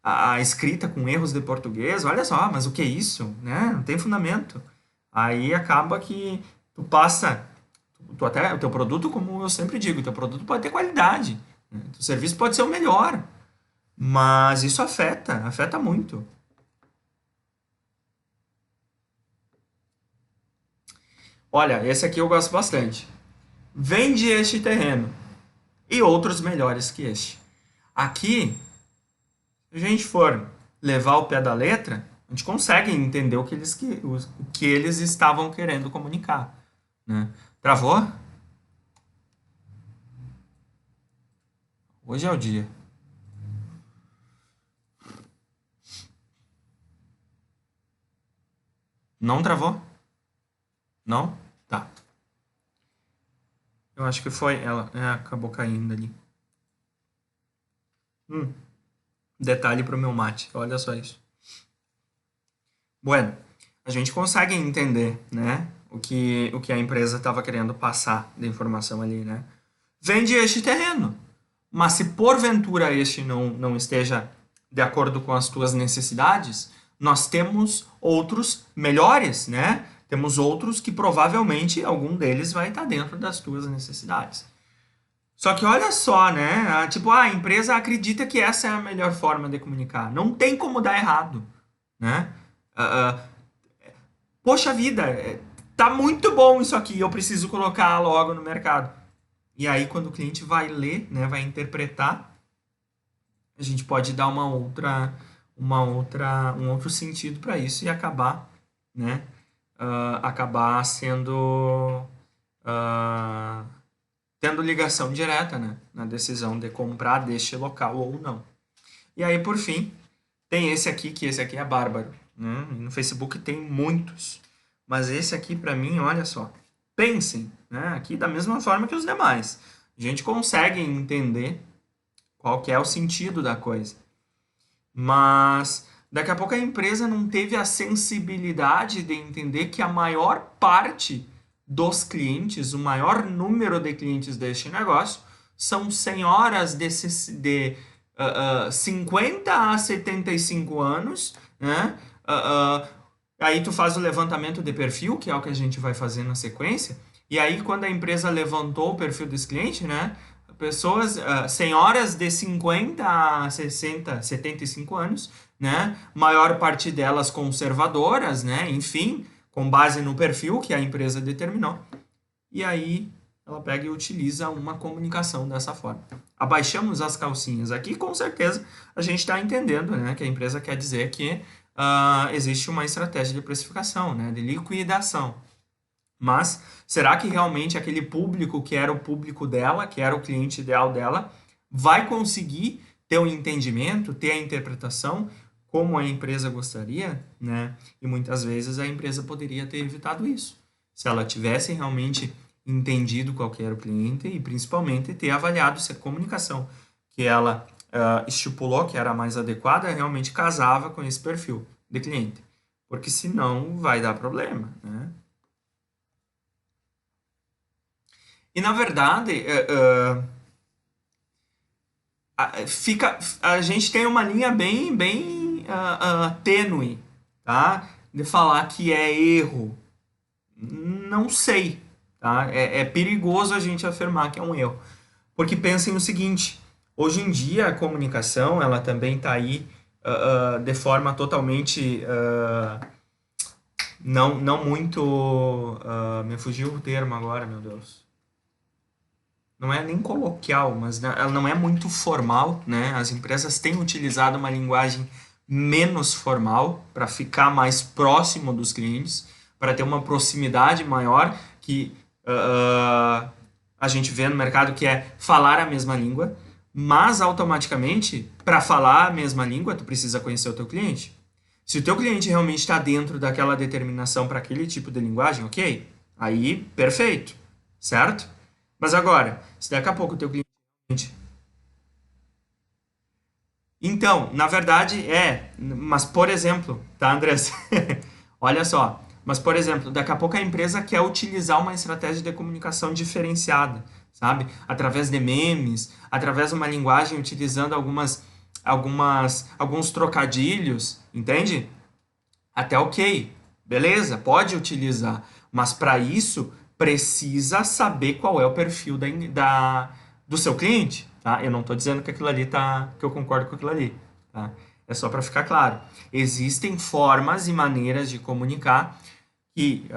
a escrita com erros de português. Olha só, mas o que é isso, né? Não tem fundamento. Aí acaba que tu passa, tu até o teu produto, como eu sempre digo, o teu produto pode ter qualidade, né? O serviço pode ser o melhor, mas isso afeta muito. Olha, esse aqui eu gosto bastante. Vende este terreno e outros melhores que este. Aqui, se a gente for levar o pé da letra, a gente consegue entender o que eles estavam querendo comunicar, né? Travou? Hoje é o dia. Não travou? Não? Tá. Eu acho que foi ela. Acabou caindo ali. Hum, detalhe pro meu mate. Olha só isso. Bueno, a gente consegue entender, né? O que a empresa estava querendo passar de informação ali, né? Vende este terreno. Mas se porventura este não esteja de acordo com as tuas necessidades, nós temos outros melhores, né? Temos outros que provavelmente algum deles vai estar dentro das tuas necessidades. Só que olha só, né? Tipo, a empresa acredita que essa é a melhor forma de comunicar. Não tem como dar errado, né? Ah, ah, poxa vida, tá muito bom isso aqui, eu preciso colocar logo no mercado. E aí, quando o cliente vai ler, né, vai interpretar, a gente pode dar um outro sentido para isso e acabar, né, acabar sendo, ah, tendo ligação direta, né, na decisão de comprar deste local ou não. E aí, por fim, tem esse aqui, que esse aqui é bárbaro, né? No Facebook tem muitos, mas esse aqui, para mim, olha só, pensem, né, aqui da mesma forma que os demais. A gente consegue entender qual que é o sentido da coisa. Mas daqui a pouco a empresa não teve a sensibilidade de entender que a maior parte dos clientes, o maior número de clientes deste negócio, são senhoras de 50 a 75 anos, né? Aí tu faz o levantamento de perfil, que é o que a gente vai fazer na sequência, e aí quando a empresa levantou o perfil desse cliente, né? Pessoas, senhoras de 50 a 60, 75 anos, né? Maior parte delas conservadoras, né? Enfim, com base no perfil que a empresa determinou. E aí ela pega e utiliza uma comunicação dessa forma. Abaixamos as calcinhas aqui, com certeza a gente está entendendo, né? Que a empresa quer dizer que existe uma estratégia de precificação, né? De liquidação. Mas será que realmente aquele público que era o público dela, que era o cliente ideal dela, vai conseguir ter o entendimento, ter a interpretação como a empresa gostaria, né? E muitas vezes a empresa poderia ter evitado isso. Se ela tivesse realmente entendido qual que era o cliente e principalmente ter avaliado se a comunicação que ela estipulou que era a mais adequada realmente casava com esse perfil de cliente. Porque senão vai dar problema, né? E na verdade, a gente tem uma linha bem tênue, tá? De falar que é erro. Não sei, tá? É perigoso a gente afirmar que é um erro. Porque pensem no seguinte, hoje em dia a comunicação, ela também está aí de forma totalmente não muito... me fugiu o termo agora, meu Deus. Não é nem coloquial, mas ela não é muito formal, né? As empresas têm utilizado uma linguagem menos formal para ficar mais próximo dos clientes, para ter uma proximidade maior que a gente vê no mercado, que é falar a mesma língua, mas automaticamente, para falar a mesma língua, tu precisa conhecer o teu cliente. Se o teu cliente realmente está dentro daquela determinação para aquele tipo de linguagem, ok? Aí, perfeito, certo? Mas agora, se daqui a pouco o teu cliente... Então, na verdade mas por exemplo, tá, Andrés? Olha só, mas por exemplo, daqui a pouco a empresa quer utilizar uma estratégia de comunicação diferenciada, sabe? Através de memes, através de uma linguagem utilizando alguns trocadilhos, entende? Até ok, beleza, pode utilizar, mas para isso precisa saber qual é o perfil do seu cliente, tá? Eu não estou dizendo que aquilo ali tá, que eu concordo com aquilo ali, tá? É só para ficar claro. Existem formas e maneiras de comunicar que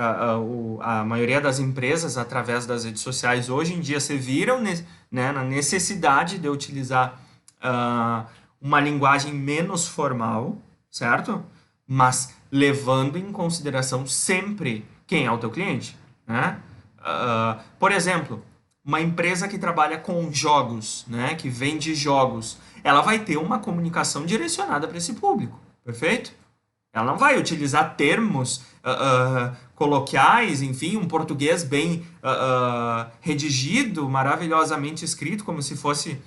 a maioria das empresas, através das redes sociais, hoje em dia se viram né, na necessidade de utilizar uma linguagem menos formal, certo? Mas levando em consideração sempre quem é o teu cliente, né? Por exemplo, uma empresa que trabalha com jogos, né, que vende jogos, ela vai ter uma comunicação direcionada para esse público, perfeito? Ela não vai utilizar termos coloquiais, enfim, um português bem redigido, maravilhosamente escrito, como se fosse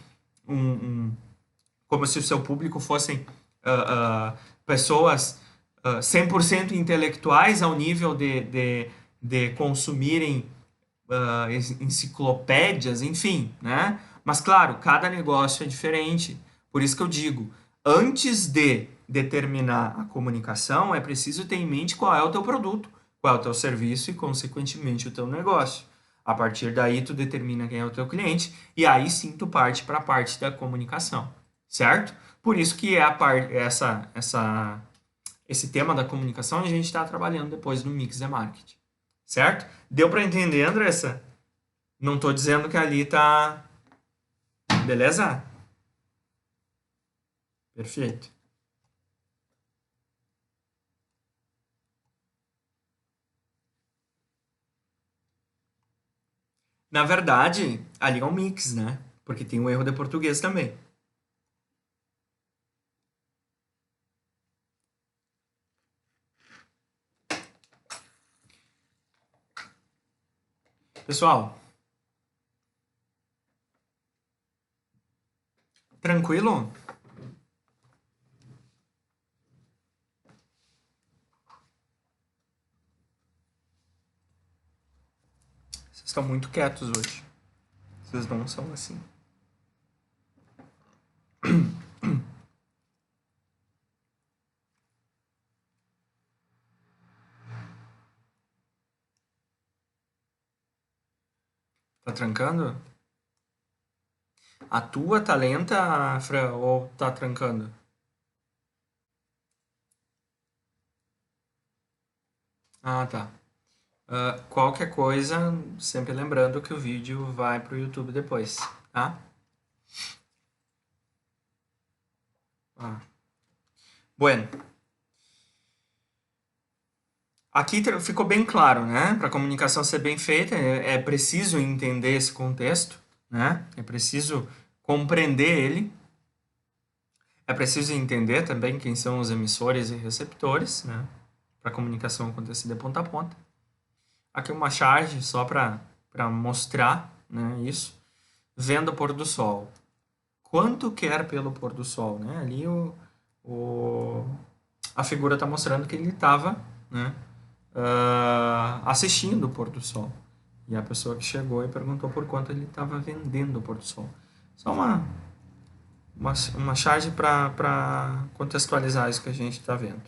como se o seu público fossem pessoas 100% intelectuais ao nível de consumirem enciclopédias, enfim, né? Mas claro, cada negócio é diferente. Por isso que eu digo, antes de determinar a comunicação, é preciso ter em mente qual é o teu produto, qual é o teu serviço e, consequentemente, o teu negócio. A partir daí, tu determina quem é o teu cliente e aí sim tu parte para a parte da comunicação, certo? Por isso que esse tema da comunicação a gente está trabalhando depois no Mix de Marketing, certo? Deu para entender, Andressa? Não tô dizendo que ali tá... Beleza? Perfeito. Na verdade, ali é um mix, né? Porque tem um erro de português também. Pessoal, tranquilo? Vocês estão muito quietos hoje. Vocês não são assim. Tá trancando? A tua tá lenta, Fran, ou tá trancando? Ah, tá. Qualquer coisa, sempre lembrando que o vídeo vai pro YouTube depois, tá? Ah. Bueno, aqui ficou bem claro, né? Para a comunicação ser bem feita, é preciso entender esse contexto, né? É preciso compreender ele. É preciso entender também quem são os emissores e receptores, né? Para a comunicação acontecer de ponta a ponta. Aqui uma charge só para mostrar, né, isso. Venda pôr do sol. Quanto quer pelo pôr do sol, né? Ali o, a figura está mostrando que ele estava, né, assistindo o pôr do sol. E a pessoa que chegou e perguntou por quanto ele estava vendendo o pôr do sol. Só uma charge para contextualizar isso que a gente está vendo.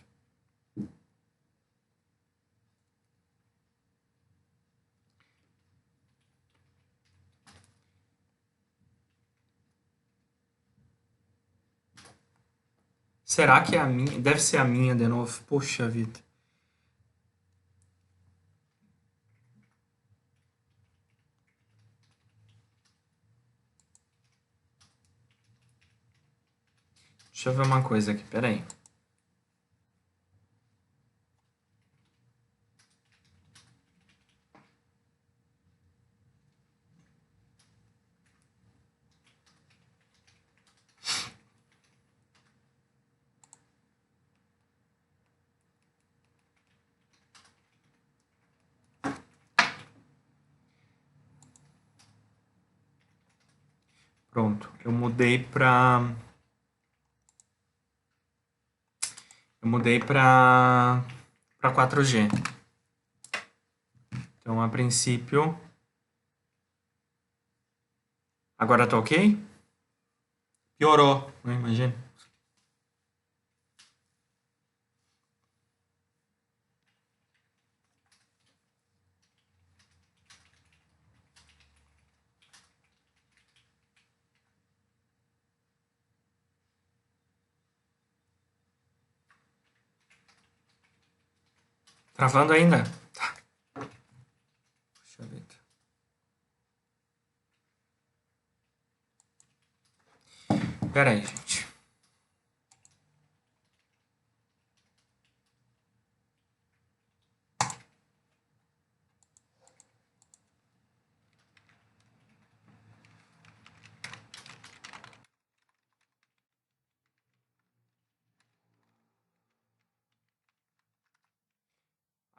Será que é a minha? Deve ser a minha de novo. Poxa vida. Deixa eu ver uma coisa aqui, peraí. Pronto, eu mudei para 4G. Então, a princípio, agora tá ok? Piorou, não imagina. Travando ainda? Tá. Puxa vida. Pera aí, gente.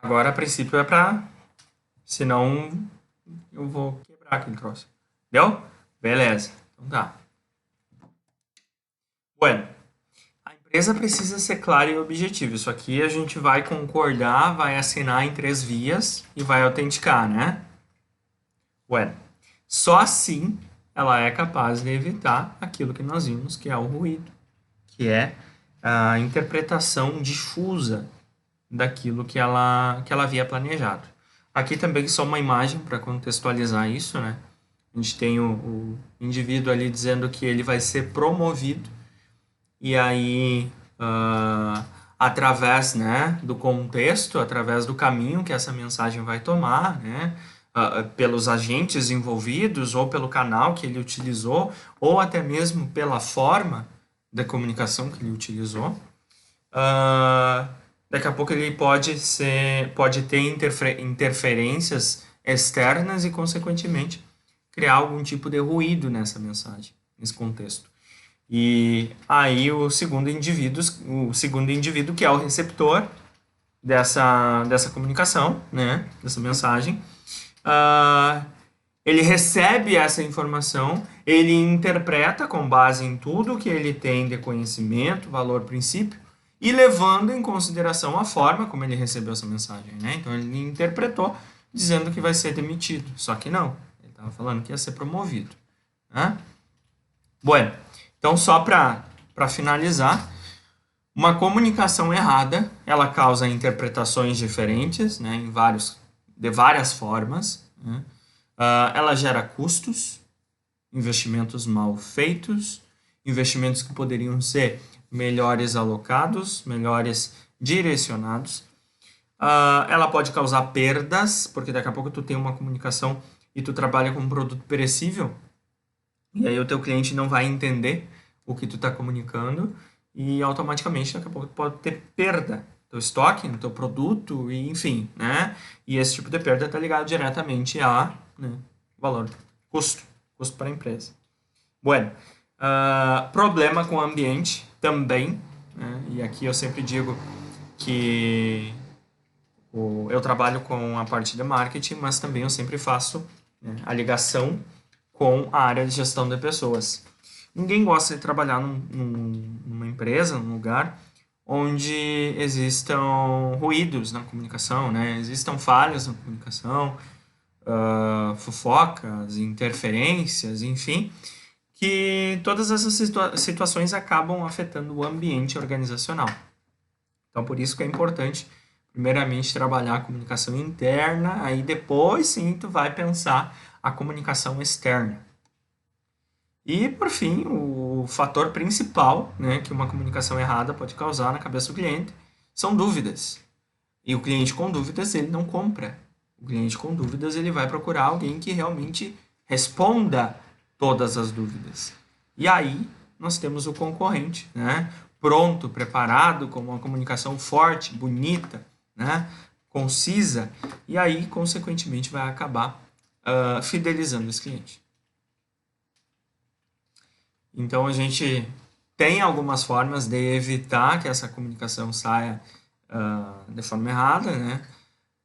Agora, a princípio, é pra... Senão, eu vou quebrar aquele troço. Deu? Beleza. Então tá. Bueno, a empresa precisa ser clara e objetiva. Isso aqui a gente vai concordar, vai assinar em 3 vias e vai autenticar, né? Bueno, só assim ela é capaz de evitar aquilo que nós vimos, que é o ruído, que é a interpretação difusa daquilo que ela havia planejado. Aqui também só uma imagem para contextualizar isso, né? A gente tem o indivíduo ali dizendo que ele vai ser promovido e aí através, né, do contexto, através do caminho que essa mensagem vai tomar, né, pelos agentes envolvidos ou pelo canal que ele utilizou ou até mesmo pela forma da comunicação que ele utilizou, daqui a pouco ele pode ter interferências externas e consequentemente criar algum tipo de ruído nessa mensagem, nesse contexto. E aí o segundo indivíduo que é o receptor dessa comunicação, né, dessa mensagem, ele recebe essa informação, ele interpreta com base em tudo que ele tem de conhecimento, valor, princípio, e levando em consideração a forma como ele recebeu essa mensagem, né? Então ele interpretou dizendo que vai ser demitido, só que não, ele estava falando que ia ser promovido, né? Bueno, então só para finalizar, uma comunicação errada, ela causa interpretações diferentes, né, de várias formas, né? Ela gera custos, investimentos mal feitos, investimentos que poderiam ser melhores alocados, melhores direcionados. Ela pode causar perdas, porque daqui a pouco tu tem uma comunicação e tu trabalha com um produto perecível, e aí o teu cliente não vai entender o que tu está comunicando e automaticamente daqui a pouco tu pode ter perda no teu estoque, no teu produto, e enfim, né? E esse tipo de perda está ligado diretamente a, né, valor, custo para a empresa. Bueno, problema com o ambiente também, né? E aqui eu sempre digo que eu trabalho com a parte de marketing, mas também eu sempre faço, né, a ligação com a área de gestão de pessoas. Ninguém gosta de trabalhar numa empresa, num lugar onde existam ruídos na comunicação, né? Existam falhas na comunicação, fofocas, interferências, enfim, que todas essas situações acabam afetando o ambiente organizacional. Então, por isso que é importante, primeiramente, trabalhar a comunicação interna, aí depois, sim, tu vai pensar a comunicação externa. E, por fim, o fator principal, né, que uma comunicação errada pode causar na cabeça do cliente são dúvidas. E o cliente com dúvidas, ele não compra. O cliente com dúvidas, ele vai procurar alguém que realmente responda todas as dúvidas. E aí, nós temos o concorrente, né? Pronto, preparado, com uma comunicação forte, bonita, né? Concisa, e aí, consequentemente, vai acabar fidelizando esse cliente. Então, a gente tem algumas formas de evitar que essa comunicação saia de forma errada, né?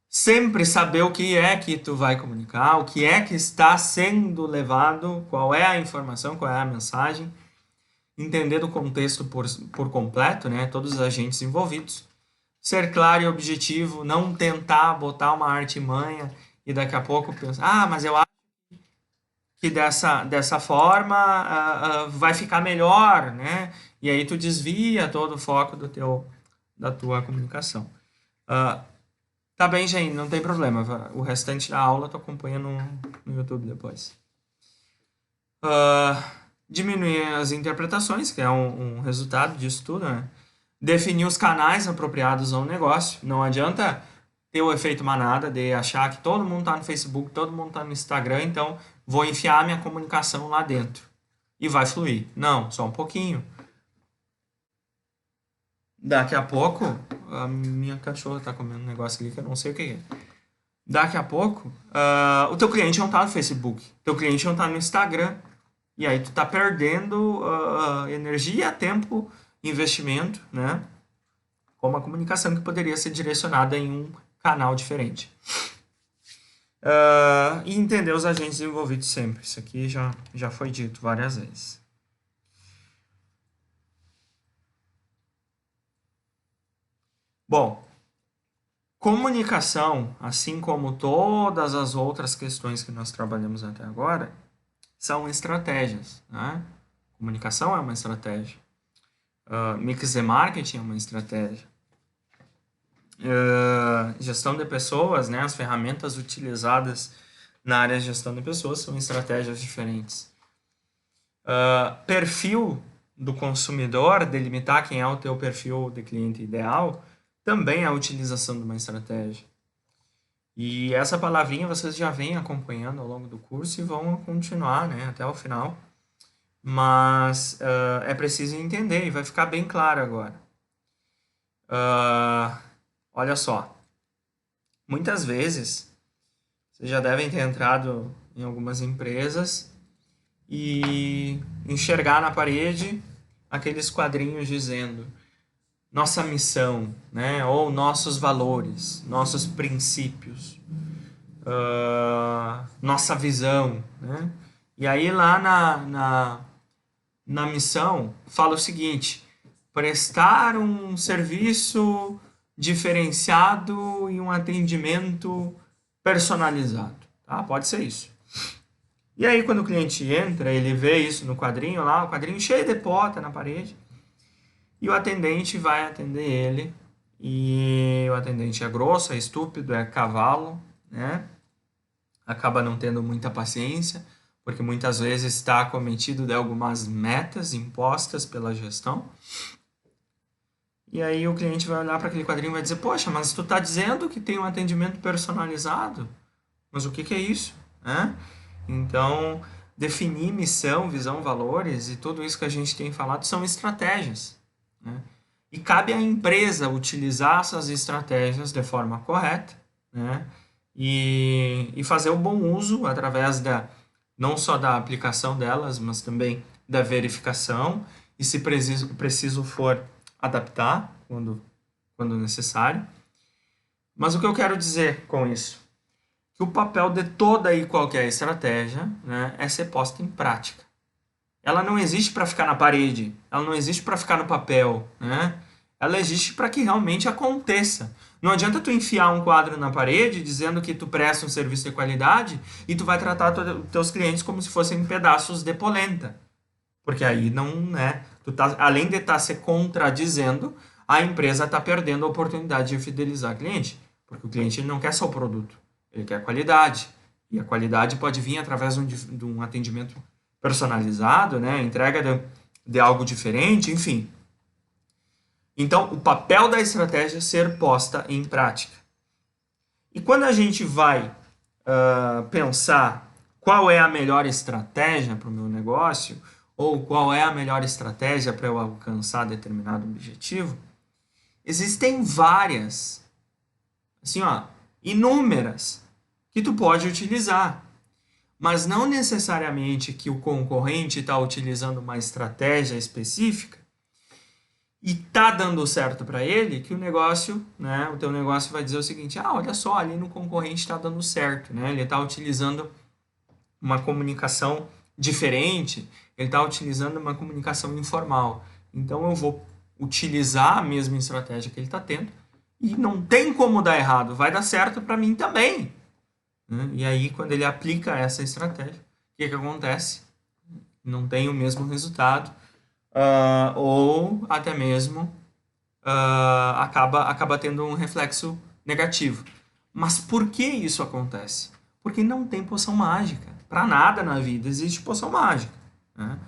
Sempre saber o que é que tu vai comunicar, o que é que está sendo levado, qual é a informação, qual é a mensagem, entender do contexto por completo, né? Todos os agentes envolvidos, ser claro e objetivo, não tentar botar uma artimanha e daqui a pouco pensar, mas eu acho que dessa forma vai ficar melhor, né? E aí tu desvia todo o foco da tua comunicação. Tá bem, gente, não tem problema. O restante da aula tu acompanha no YouTube depois. Diminuir as interpretações, que é um resultado disso tudo, né? Definir os canais apropriados ao negócio. Não adianta ter o efeito manada de achar que todo mundo tá no Facebook, todo mundo tá no Instagram, então vou enfiar minha comunicação lá dentro e vai fluir. Não, só um pouquinho. Daqui a pouco, a minha cachorra tá comendo um negócio ali que eu não sei o que é. Daqui a pouco, o teu cliente não tá no Facebook, teu cliente não tá no Instagram. E aí tu tá perdendo energia, tempo, investimento, né? Com uma comunicação que poderia ser direcionada em um canal diferente. E entender os agentes envolvidos sempre. Isso aqui já foi dito várias vezes. Bom, comunicação, assim como todas as outras questões que nós trabalhamos até agora, são estratégias, né? Comunicação é uma estratégia. Mix de marketing é uma estratégia. Gestão de pessoas, né? As ferramentas utilizadas na área de gestão de pessoas são estratégias diferentes. Perfil do consumidor, delimitar quem é o teu perfil de cliente ideal, também é a utilização de uma estratégia. E essa palavrinha vocês já vêm acompanhando ao longo do curso e vão continuar, né, até o final. Mas é preciso entender e vai ficar bem claro agora. Olha só. Muitas vezes, vocês já devem ter entrado em algumas empresas e enxergar na parede aqueles quadrinhos dizendo nossa missão, né? Ou nossos valores, nossos princípios, nossa visão, né? E aí lá na missão fala o seguinte: prestar um serviço diferenciado e um atendimento personalizado, tá? Pode ser isso. E aí quando o cliente entra, ele vê isso no quadrinho lá, o quadrinho cheio de pota na parede, e o atendente vai atender ele, e o atendente é grosso, é estúpido, é cavalo, né? Acaba não tendo muita paciência, porque muitas vezes está acometido de algumas metas impostas pela gestão. E aí o cliente vai olhar para aquele quadrinho e vai dizer, poxa, mas tu está dizendo que tem um atendimento personalizado? Mas o que é isso? Então, definir missão, visão, valores e tudo isso que a gente tem falado são estratégias, né? E cabe à empresa utilizar essas estratégias de forma correta, né? E fazer o bom uso através não só da aplicação delas, mas também da verificação e, se preciso for, adaptar quando necessário. Mas o que eu quero dizer com isso? Que o papel de toda e qualquer estratégia, né, é ser posta em prática. Ela não existe para ficar na parede, ela não existe para ficar no papel, né? Ela existe para que realmente aconteça. Não adianta tu enfiar um quadro na parede dizendo que tu presta um serviço de qualidade e tu vai tratar teus clientes como se fossem pedaços de polenta. Porque aí não, né? Tu tá, além de estar se contradizendo, a empresa está perdendo a oportunidade de fidelizar o cliente. Porque o cliente ele não quer só o produto, ele quer qualidade. E a qualidade pode vir através de um atendimento personalizado, né? Entrega de algo diferente, enfim. Então, o papel da estratégia é ser posta em prática. E quando a gente vai pensar qual é a melhor estratégia para o meu negócio, ou qual é a melhor estratégia para eu alcançar determinado objetivo, existem várias, assim, ó, inúmeras, que tu pode utilizar. Mas não necessariamente que o concorrente está utilizando uma estratégia específica e tá dando certo para ele, que o negócio, né, o teu negócio vai dizer o seguinte: ah, olha só, ali no concorrente está dando certo, né? Ele está utilizando uma comunicação diferente, ele está utilizando uma comunicação informal. Então eu vou utilizar a mesma estratégia que ele está tendo e não tem como dar errado, vai dar certo para mim também. Né? E aí, quando ele aplica essa estratégia, o que acontece? Não tem o mesmo resultado, ou até mesmo acaba tendo um reflexo negativo. Mas por que isso acontece? Porque não tem poção mágica. Para nada na vida existe poção mágica. Né?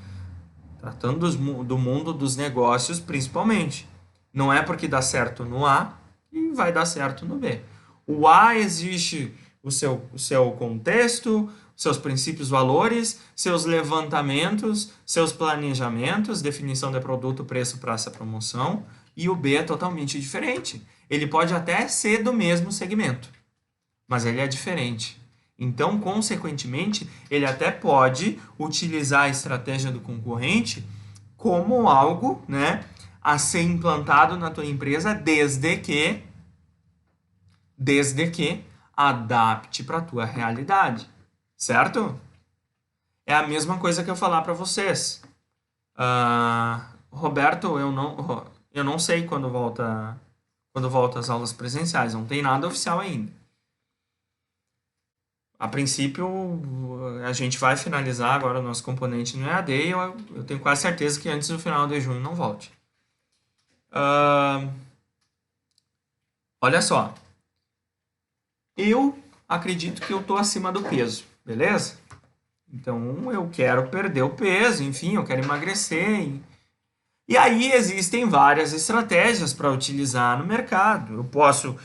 Tratando do mundo dos negócios, principalmente. Não é porque dá certo no A e vai dar certo no B. O A existe o seu contexto, seus princípios, valores, seus levantamentos, seus planejamentos, definição de produto, preço, praça, promoção. E o B é totalmente diferente. Ele pode até ser do mesmo segmento, mas ele é diferente. Então, consequentemente, ele até pode utilizar a estratégia do concorrente como algo, né, a ser implantado na tua empresa desde que adapte para a tua realidade, certo? É a mesma coisa que eu falar para vocês. Roberto, eu não sei quando volta as aulas presenciais, não tem nada oficial ainda. A princípio, a gente vai finalizar agora o nosso componente no EAD e eu tenho quase certeza que antes do final de junho não volte. Olha só. Eu acredito que eu estou acima do peso, beleza? Então, eu quero perder o peso, enfim, eu quero emagrecer. E aí existem várias estratégias para utilizar no mercado. Eu posso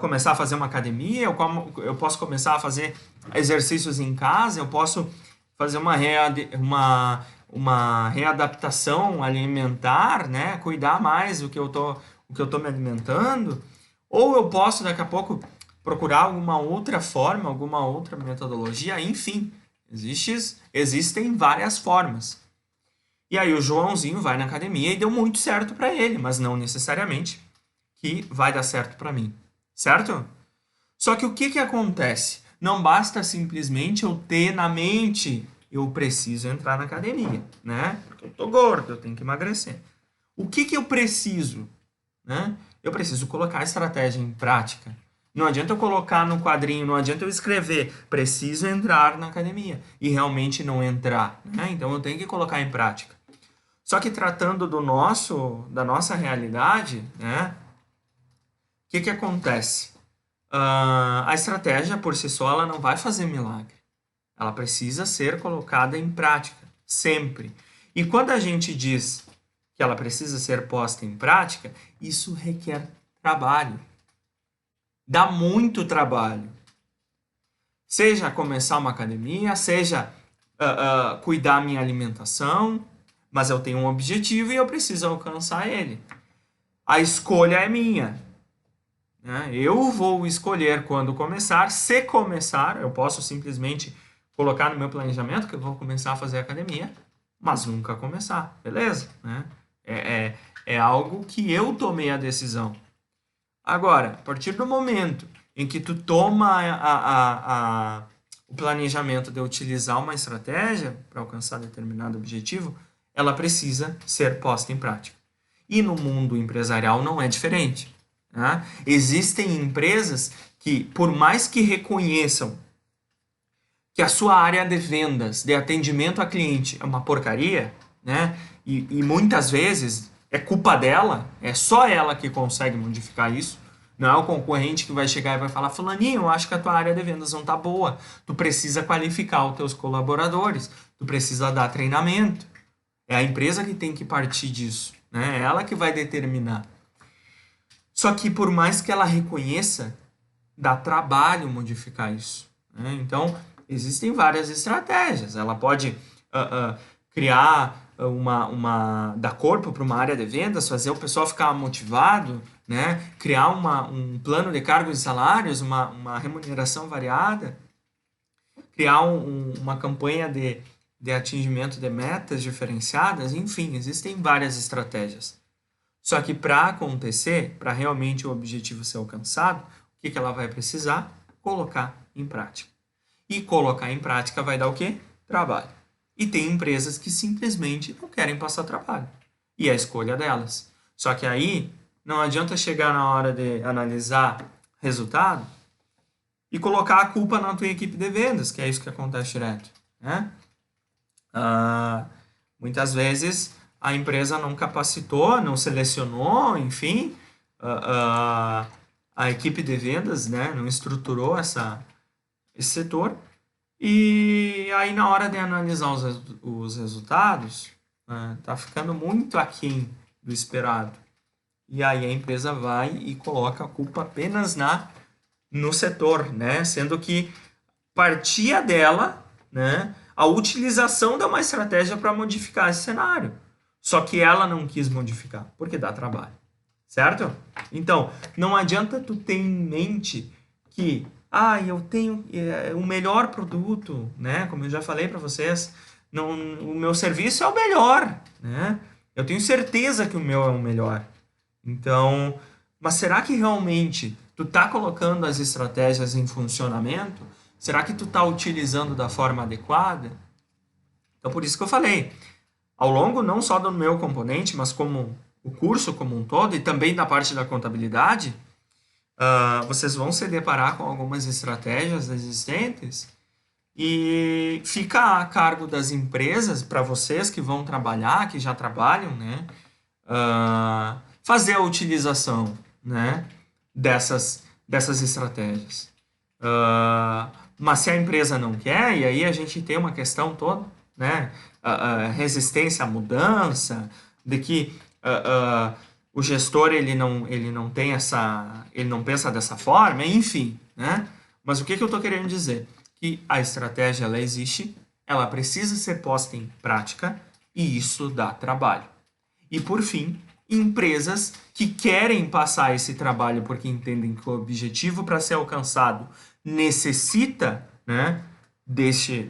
começar a fazer uma academia, eu posso começar a fazer exercícios em casa, eu posso fazer uma readaptação alimentar, né? Cuidar mais do que eu tô me alimentando. Ou eu posso, daqui a pouco, procurar alguma outra forma, alguma outra metodologia, enfim. Existem várias formas. E aí o Joãozinho vai na academia e deu muito certo para ele, mas não necessariamente que vai dar certo para mim, certo? Só que o que acontece? Não basta simplesmente eu ter na mente, eu preciso entrar na academia, né? Porque eu tô gordo, eu tenho que emagrecer. O que eu preciso? Né? Eu preciso colocar a estratégia em prática. Não adianta eu colocar no quadrinho, não adianta eu escrever, preciso entrar na academia e realmente não entrar, né? Então eu tenho que colocar em prática. Só que tratando da nossa realidade, né? O que acontece? A estratégia por si só ela não vai fazer milagre. Ela precisa ser colocada em prática, sempre. E quando a gente diz que ela precisa ser posta em prática, isso requer trabalho. Dá muito trabalho. Seja começar uma academia, seja cuidar minha alimentação, mas eu tenho um objetivo e eu preciso alcançar ele. A escolha é minha. Né? Eu vou escolher quando começar. Se começar, eu posso simplesmente colocar no meu planejamento que eu vou começar a fazer academia, mas nunca começar, beleza? Né? É algo que eu tomei a decisão. Agora, a partir do momento em que tu toma o planejamento de utilizar uma estratégia para alcançar determinado objetivo, ela precisa ser posta em prática. E no mundo empresarial não é diferente. Né? Existem empresas que, por mais que reconheçam que a sua área de vendas, de atendimento a cliente é uma porcaria, né? E muitas vezes é culpa dela, é só ela que consegue modificar isso. Não é o concorrente que vai chegar e vai falar, fulaninho, eu acho que a tua área de vendas não tá boa. Tu precisa qualificar os teus colaboradores, tu precisa dar treinamento. É a empresa que tem que partir disso, né? É ela que vai determinar. Só que por mais que ela reconheça, dá trabalho modificar isso, né? Então, existem várias estratégias. Ela pode criar dar corpo para uma área de vendas, fazer o pessoal ficar motivado, né? Criar um plano de cargos e salários, uma remuneração variada, criar uma campanha de atingimento de metas diferenciadas, enfim, existem várias estratégias. Só que para acontecer, para realmente o objetivo ser alcançado, o que ela vai precisar? Colocar em prática. E colocar em prática vai dar o quê? Trabalho. E tem empresas que simplesmente não querem passar trabalho. E é a escolha delas. Só que aí não adianta chegar na hora de analisar resultado e colocar a culpa na tua equipe de vendas, que é isso que acontece direto, né? Muitas vezes a empresa não capacitou, não selecionou, enfim, a equipe de vendas, né, não estruturou esse setor. E aí, na hora de analisar os resultados, tá ficando muito aquém do esperado. E aí a empresa vai e coloca a culpa apenas no setor, né? Sendo que partia dela, né, a utilização de uma estratégia para modificar esse cenário. Só que ela não quis modificar, porque dá trabalho. Certo? Então, não adianta tu ter em mente que eu tenho o melhor produto, né? Como eu já falei para vocês, não, o meu serviço é o melhor, né? Eu tenho certeza que o meu é o melhor. Então, mas será que realmente tu tá colocando as estratégias em funcionamento? Será que tu tá utilizando da forma adequada? Então, por isso que eu falei, ao longo não só do meu componente, mas como o curso como um todo e também da parte da contabilidade, vocês vão se deparar com algumas estratégias existentes e fica a cargo das empresas, para vocês que vão trabalhar, que já trabalham, né, fazer a utilização, né, dessas estratégias. Mas se a empresa não quer, e aí a gente tem uma questão toda, né, resistência à mudança, de que o gestor ele não tem ele não pensa dessa forma, enfim, né? Mas o que eu estou querendo dizer? Que a estratégia ela existe, ela precisa ser posta em prática e isso dá trabalho. E por fim, empresas que querem passar esse trabalho porque entendem que o objetivo para ser alcançado necessita, né, desse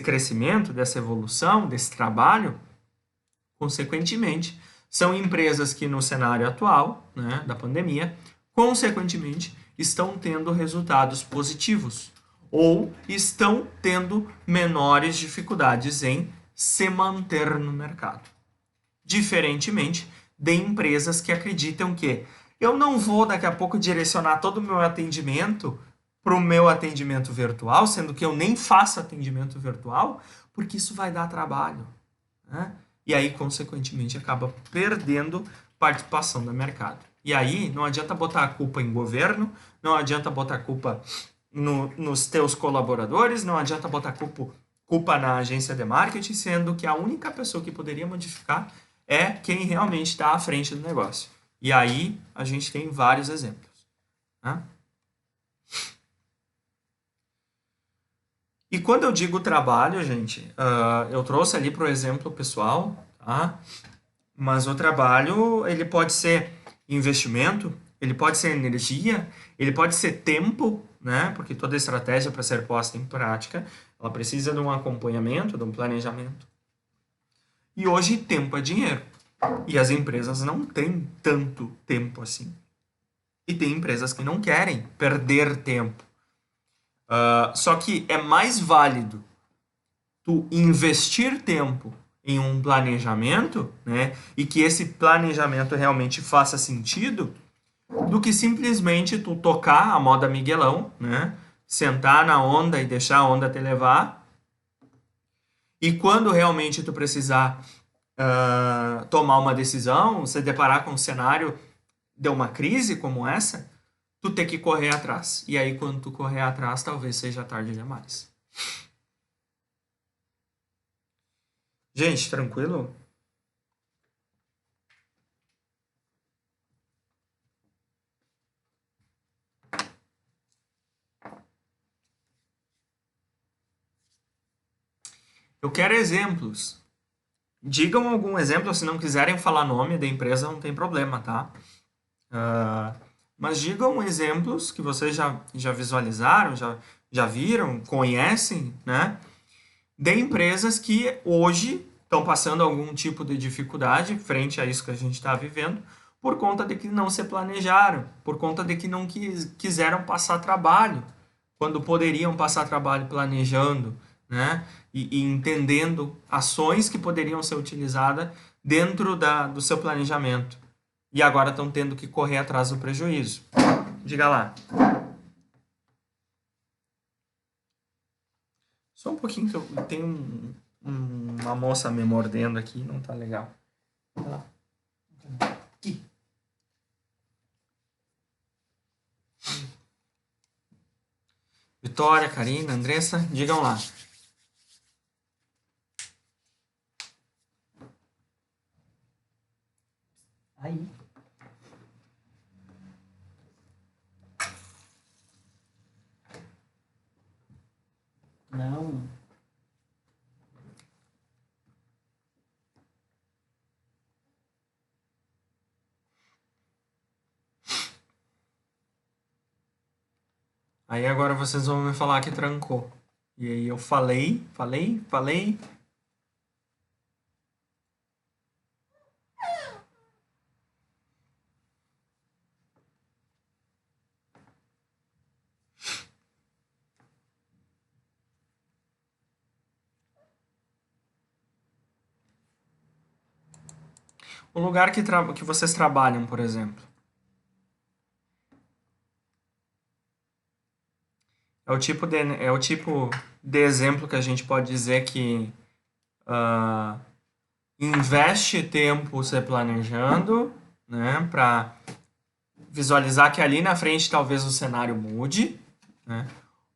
crescimento, dessa evolução, desse trabalho, consequentemente, são empresas que no cenário atual, né, da pandemia, consequentemente, estão tendo resultados positivos ou estão tendo menores dificuldades em se manter no mercado. Diferentemente de empresas que acreditam que eu não vou daqui a pouco direcionar todo o meu atendimento para o meu atendimento virtual, sendo que eu nem faço atendimento virtual, porque isso vai dar trabalho, né? E aí, consequentemente, acaba perdendo participação no mercado. E aí, não adianta botar a culpa em governo, não adianta botar a culpa nos teus colaboradores, não adianta botar culpa na agência de marketing, sendo que a única pessoa que poderia modificar é quem realmente está à frente do negócio. E aí, a gente tem vários exemplos, né? E quando eu digo trabalho, gente, eu trouxe ali para o exemplo pessoal, tá? Mas o trabalho, ele pode ser investimento, ele pode ser energia, ele pode ser tempo, né? Porque toda estratégia para ser posta em prática, ela precisa de um acompanhamento, de um planejamento. E hoje, tempo é dinheiro. E as empresas não têm tanto tempo assim. E tem empresas que não querem perder tempo. Só que é mais válido tu investir tempo em um planejamento, né, e que esse planejamento realmente faça sentido, do que simplesmente tu tocar a moda Miguelão, né, sentar na onda e deixar a onda te levar, e quando realmente tu precisar tomar uma decisão, se deparar com um cenário de uma crise como essa, tu ter que correr atrás. E aí, quando tu correr atrás, talvez seja tarde demais. Gente, tranquilo? Eu quero exemplos. Digam algum exemplo, se não quiserem falar nome da empresa, não tem problema, tá? Mas digam exemplos que vocês já visualizaram, já viram, conhecem, né? De empresas que hoje estão passando algum tipo de dificuldade frente a isso que a gente está vivendo, por conta de que não se planejaram, por conta de que não quiseram passar trabalho, quando poderiam passar trabalho planejando, né? E entendendo ações que poderiam ser utilizadas dentro do seu planejamento. E agora estão tendo que correr atrás do prejuízo. Diga lá. Só um pouquinho que eu tenho uma moça me mordendo aqui, não tá legal. Vai lá. Aqui. Vitória, Karina, Andressa, digam lá. Aí. Não. Aí agora vocês vão me falar que trancou. E aí eu falei. O lugar que vocês trabalham, por exemplo. É o tipo de exemplo que a gente pode dizer que investe tempo se planejando, né, para visualizar que ali na frente talvez o cenário mude, né,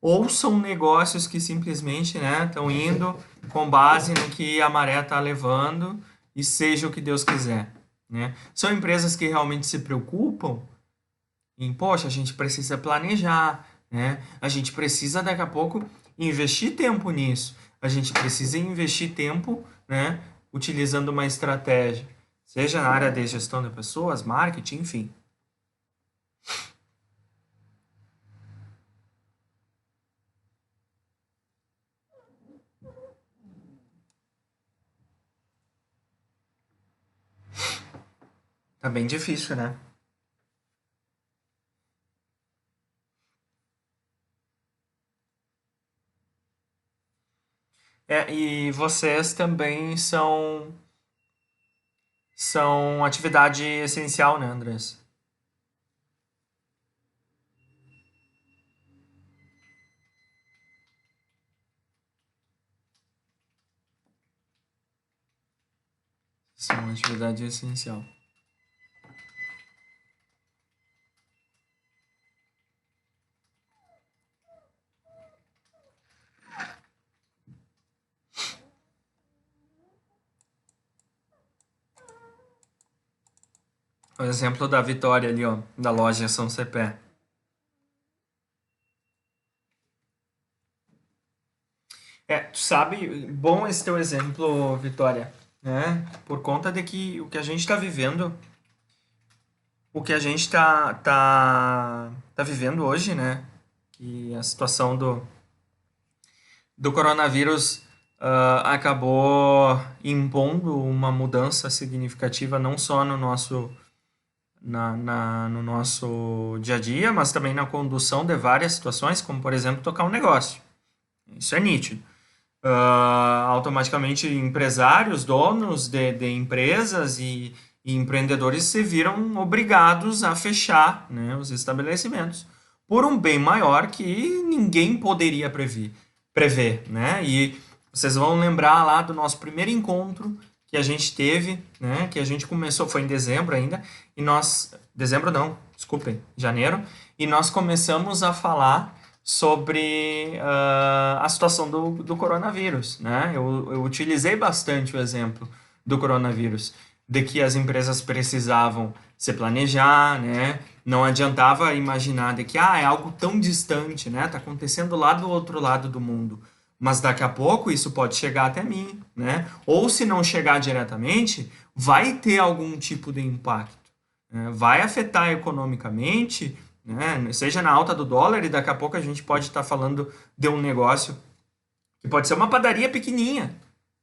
ou são negócios que simplesmente, né, estão indo com base no que a maré está levando e seja o que Deus quiser, né? São empresas que realmente se preocupam em, poxa, a gente precisa planejar, né? A gente precisa daqui a pouco investir tempo nisso. A gente precisa investir tempo, né, utilizando uma estratégia, seja na área de gestão de pessoas, marketing, enfim. Tá bem difícil, né? E vocês também são atividade essencial, né, Andrés? São atividade essencial. O exemplo da Vitória ali, ó, da loja São Cepé. Tu sabe, bom esse teu exemplo, Vitória, né? Por conta de que o que a gente está vivendo, o que a gente tá vivendo hoje, né? Que a situação do coronavírus acabou impondo uma mudança significativa não só no nosso dia a dia, mas também na condução de várias situações, como por exemplo tocar um negócio. Isso é nítido. automaticamente empresários, donos de empresas e empreendedores se viram obrigados a fechar, né, os estabelecimentos por um bem maior que ninguém poderia prever, né? E vocês vão lembrar lá do nosso primeiro encontro que a gente teve, né? Que a gente começou, foi em dezembro ainda, e nós, dezembro não, desculpem, janeiro, e nós começamos a falar sobre a situação do coronavírus, né? Eu utilizei bastante o exemplo do coronavírus, de que as empresas precisavam se planejar, né? Não adiantava imaginar de que é algo tão distante, né? Tá acontecendo lá do outro lado do mundo, mas daqui a pouco isso pode chegar até mim, né? Ou se não chegar diretamente, vai ter algum tipo de impacto, né? Vai afetar economicamente, né? Seja na alta do dólar, e daqui a pouco a gente pode estar falando de um negócio que pode ser uma padaria pequenininha,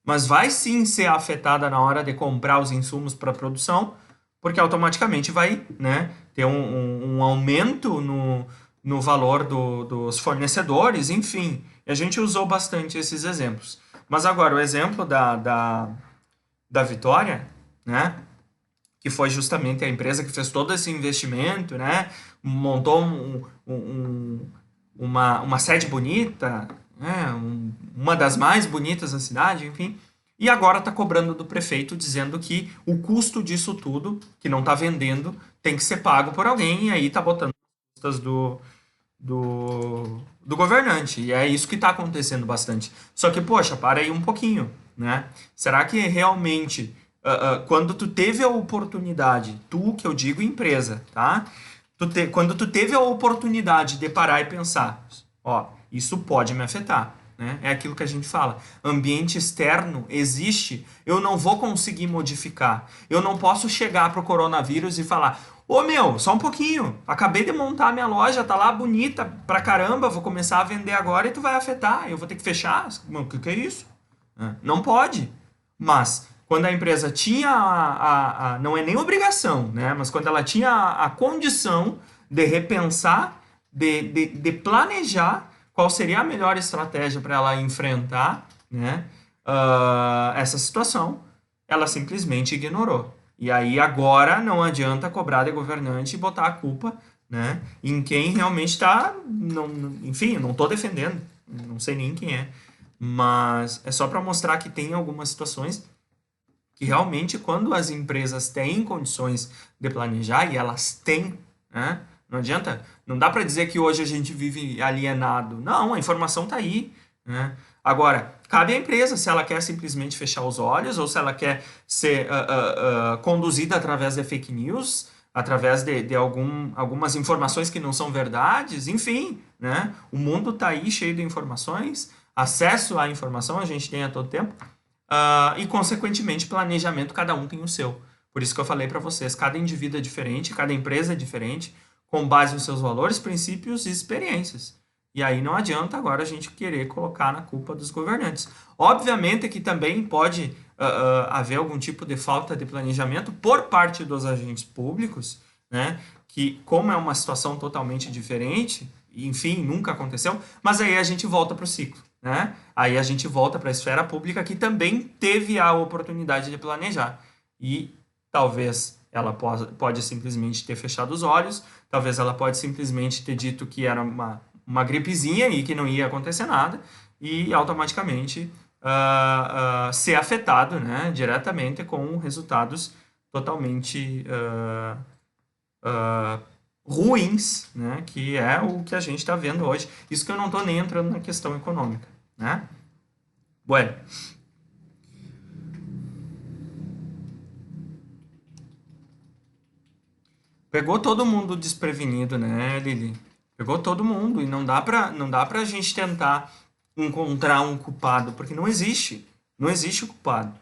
mas vai sim ser afetada na hora de comprar os insumos para a produção, porque automaticamente vai, né, ter um aumento no valor dos fornecedores, enfim. E a gente usou bastante esses exemplos. Mas agora, o exemplo da Vitória, né, que foi justamente a empresa que fez todo esse investimento, né? Montou uma sede bonita, né? Uma das mais bonitas da cidade, enfim. E agora está cobrando do prefeito, dizendo que o custo disso tudo, que não está vendendo, tem que ser pago por alguém, e aí está botando as custas do governante. E é isso que está acontecendo bastante. Só que, poxa, para aí um pouquinho, né? Será que realmente, quando tu teve a oportunidade, tu, que eu digo empresa, tá? Quando tu teve a oportunidade de parar e pensar, ó, isso pode me afetar, né? É aquilo que a gente fala. Ambiente externo existe, eu não vou conseguir modificar. Eu não posso chegar pro coronavírus e falar: ô meu, só um pouquinho. Acabei de montar a minha loja, tá lá bonita pra caramba, vou começar a vender agora e tu vai afetar. Eu vou ter que fechar? O que é isso? Não pode. Mas quando a empresa tinha não é nem obrigação, né? Mas quando ela tinha a condição de repensar, de planejar qual seria a melhor estratégia para ela enfrentar, né, essa situação, ela simplesmente ignorou. E aí agora não adianta cobrar de governante e botar a culpa, né, em quem realmente está. Enfim, eu não estou defendendo, não sei nem quem é, mas é só para mostrar que tem algumas situações que realmente, quando as empresas têm condições de planejar, e elas têm, né? Não adianta, não dá para dizer que hoje a gente vive alienado. Não, a informação está aí, né? Agora, cabe à empresa se ela quer simplesmente fechar os olhos ou se ela quer ser conduzida através de fake news, através de algumas informações que não são verdades, enfim, né? O mundo está aí cheio de informações, acesso à informação a gente tem a todo tempo. E, consequentemente, planejamento, cada um tem o seu. Por isso que eu falei para vocês, cada indivíduo é diferente, cada empresa é diferente, com base nos seus valores, princípios e experiências. E aí não adianta agora a gente querer colocar na culpa dos governantes. Obviamente que também pode haver algum tipo de falta de planejamento por parte dos agentes públicos, né? Que, como é uma situação totalmente diferente, enfim, nunca aconteceu, mas aí a gente volta para o ciclo, né? Aí a gente volta para a esfera pública que também teve a oportunidade de planejar. E talvez ela pode simplesmente ter fechado os olhos, talvez ela pode simplesmente ter dito que era uma gripezinha e que não ia acontecer nada, e automaticamente ser afetado, né, diretamente com resultados totalmente ruins, né, que é o que a gente está vendo hoje. Isso que eu não estou nem entrando na questão econômica, né? Bueno. Pegou todo mundo desprevenido, né, Lili? Pegou todo mundo e não dá pra gente tentar encontrar um culpado, porque não existe. Não existe o culpado.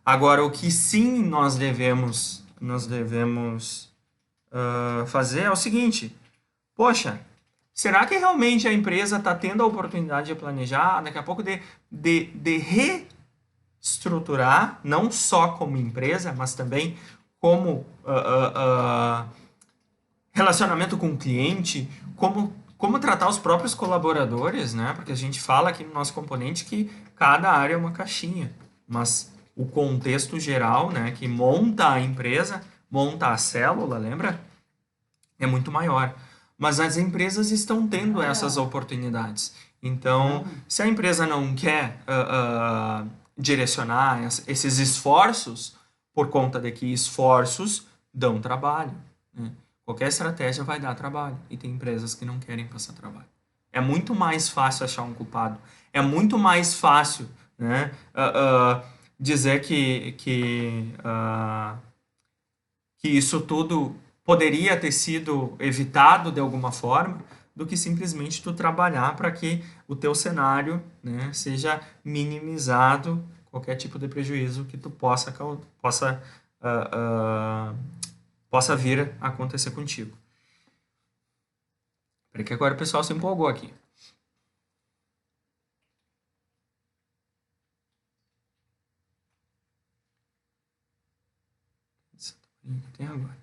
Agora, o que sim nós devemos fazer é o seguinte: poxa, será que realmente a empresa está tendo a oportunidade de planejar, daqui a pouco de reestruturar, não só como empresa, mas também como relacionamento com o cliente, como como tratar os próprios colaboradores, né? Porque a gente fala aqui no nosso componente que cada área é uma caixinha, mas o contexto geral, né, que monta a empresa, monta a célula, lembra? É muito maior. Mas as empresas estão tendo essas oportunidades. Então, se a empresa não quer direcionar esses esforços, por conta de que esforços dão trabalho, né? Qualquer estratégia vai dar trabalho. E tem empresas que não querem passar trabalho. É muito mais fácil achar um culpado. É muito mais fácil, né, dizer que isso tudo poderia ter sido evitado de alguma forma, do que simplesmente tu trabalhar para que o teu cenário, né, seja minimizado qualquer tipo de prejuízo que tu possa vir a acontecer contigo. Porque agora o pessoal se empolgou aqui. Tem agora.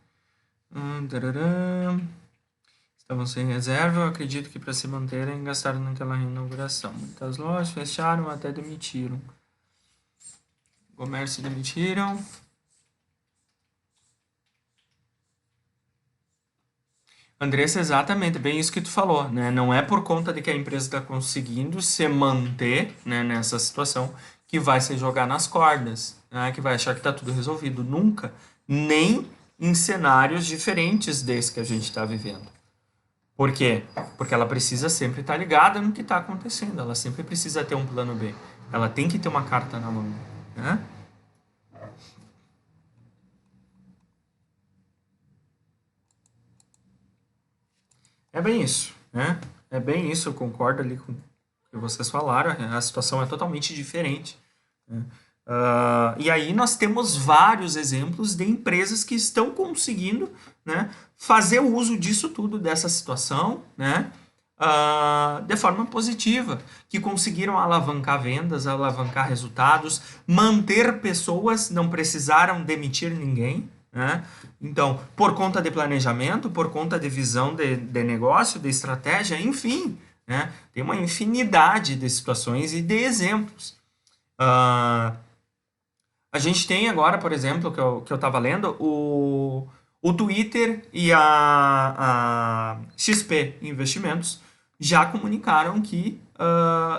Estavam sem reserva, eu acredito que para se manterem gastaram naquela inauguração. Muitas lojas fecharam, até demitiram. Comércio demitiram. Andressa, exatamente, bem isso que tu falou, né? Não é por conta de que a empresa está conseguindo se manter, né, nessa situação que vai se jogar nas cordas, né? Que vai achar que está tudo resolvido. Nunca. Nem em cenários diferentes desse que a gente está vivendo. Por quê? Porque ela precisa sempre estar ligada no que está acontecendo. Ela sempre precisa ter um plano B. Ela tem que ter uma carta na mão, né? É bem isso, né? É bem isso, eu concordo ali com o que vocês falaram. A situação é totalmente diferente, né? E aí nós temos vários exemplos de empresas que estão conseguindo, né, fazer o uso disso tudo, dessa situação, né, de forma positiva, que conseguiram alavancar vendas, alavancar resultados, manter pessoas, não precisaram demitir ninguém, né? Então, por conta de planejamento, por conta de visão de negócio, de estratégia, enfim, né, tem uma infinidade de situações e de exemplos. A gente tem agora, por exemplo, que eu estava lendo, o Twitter e a XP Investimentos já comunicaram que,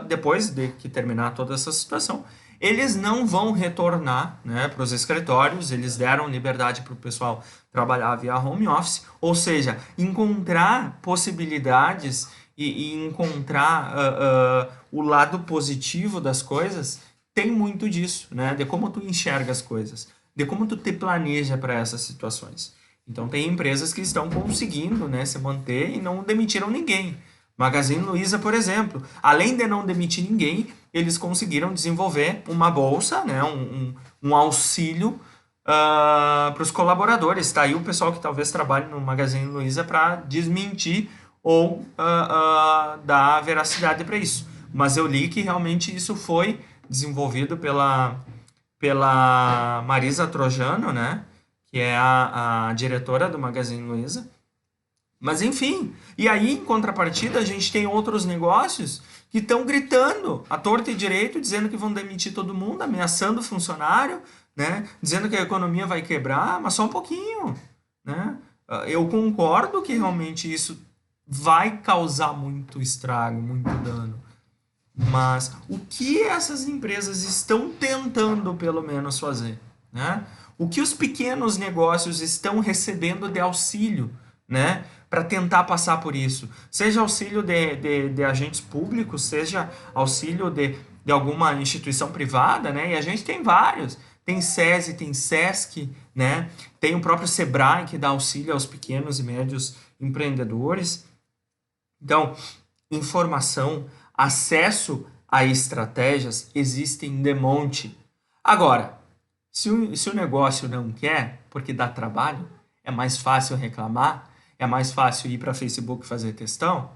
depois de que terminar toda essa situação, eles não vão retornar, né, para os escritórios, eles deram liberdade para o pessoal trabalhar via home office, ou seja, encontrar possibilidades e encontrar o lado positivo das coisas tem muito disso, né? De como tu enxerga as coisas, de como tu te planeja para essas situações. Então tem empresas que estão conseguindo, né, se manter e não demitiram ninguém. Magazine Luiza, por exemplo, além de não demitir ninguém, eles conseguiram desenvolver uma bolsa, né, um auxílio para os colaboradores. Tá aí o pessoal que talvez trabalhe no Magazine Luiza para desmentir ou dar veracidade para isso. Mas eu li que realmente isso foi desenvolvido pela Marisa Trojano, né? Que é a diretora do Magazine Luiza. Mas enfim, e aí em contrapartida a gente tem outros negócios que estão gritando à torta e direito, dizendo que vão demitir todo mundo, ameaçando o funcionário, né? Dizendo que a economia vai quebrar, mas só um pouquinho, né? Eu concordo que realmente isso vai causar muito estrago, muito dano. Mas o que essas empresas estão tentando, pelo menos, fazer? Né? O que os pequenos negócios estão recebendo de auxílio, né? Para tentar passar por isso? Seja auxílio de agentes públicos, seja auxílio de alguma instituição privada, né? E a gente tem vários. Tem SESI, tem SESC, né? Tem o próprio SEBRAE, que dá auxílio aos pequenos e médios empreendedores. Então, informação, acesso a estratégias existem de monte. Agora, se o negócio não quer, porque dá trabalho, é mais fácil reclamar, é mais fácil ir para Facebook fazer textão,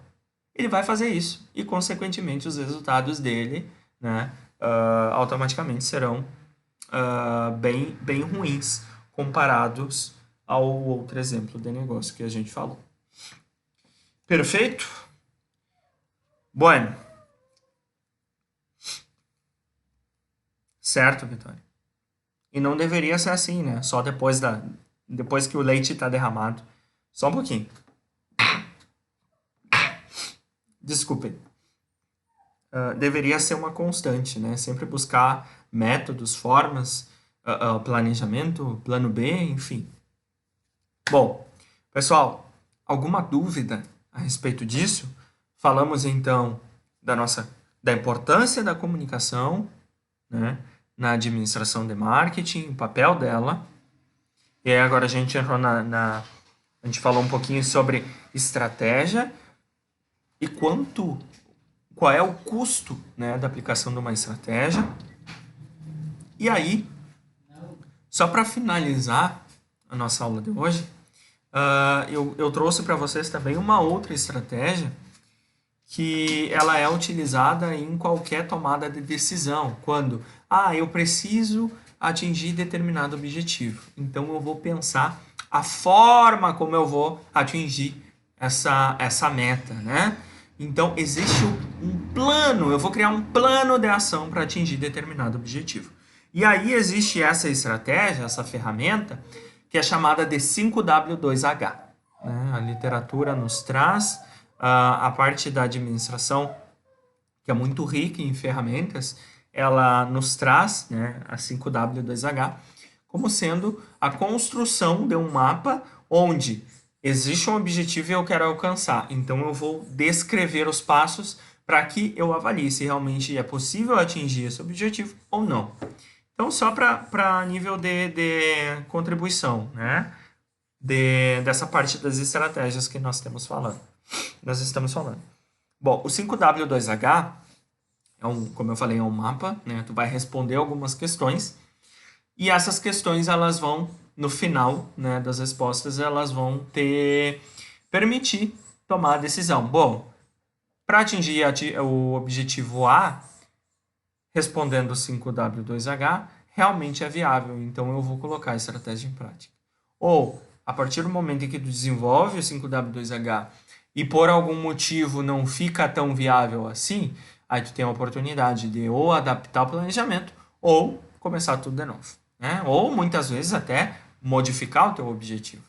ele vai fazer isso. E, consequentemente, os resultados dele, né, automaticamente serão bem ruins comparados ao outro exemplo de negócio que a gente falou. Perfeito? Bueno. Certo, Vitória? E não deveria ser assim, né? Só depois que o leite está derramado. Só um pouquinho. Desculpem. Deveria ser uma constante, né? Sempre buscar métodos, formas, planejamento, plano B, enfim. Bom, pessoal, alguma dúvida a respeito disso? Falamos então da importância da comunicação, né, na administração de marketing, o papel dela. E aí agora a gente entrou a gente falou um pouquinho sobre estratégia e qual é o custo, né, da aplicação de uma estratégia. E aí, só para finalizar a nossa aula de hoje, eu trouxe para vocês também uma outra estratégia que ela é utilizada em qualquer tomada de decisão. Quando, eu preciso atingir determinado objetivo. Então, eu vou pensar a forma como eu vou atingir essa meta, né? Então, existe um plano, eu vou criar um plano de ação para atingir determinado objetivo. E aí existe essa estratégia, essa ferramenta, que é chamada de 5W2H. Né? A literatura nos traz a parte da administração, que é muito rica em ferramentas, ela nos traz, né, a 5W2H como sendo a construção de um mapa onde existe um objetivo e eu quero alcançar. Então, eu vou descrever os passos para que eu avalie se realmente é possível atingir esse objetivo ou não. Então, só para nível de contribuição, né? Dessa parte das estratégias que nós estamos falando. Bom, o 5W2H, como eu falei, é um mapa, né? Tu vai responder algumas questões e essas questões, elas vão, no final, né, das respostas, elas vão permitir tomar a decisão. Bom, para atingir o objetivo A, respondendo 5W2H, realmente é viável, então eu vou colocar a estratégia em prática. Ou, a partir do momento em que tu desenvolve o 5W2H e por algum motivo não fica tão viável assim, aí tu tem a oportunidade de ou adaptar o planejamento ou começar tudo de novo. Né? Ou, muitas vezes, até modificar o teu objetivo.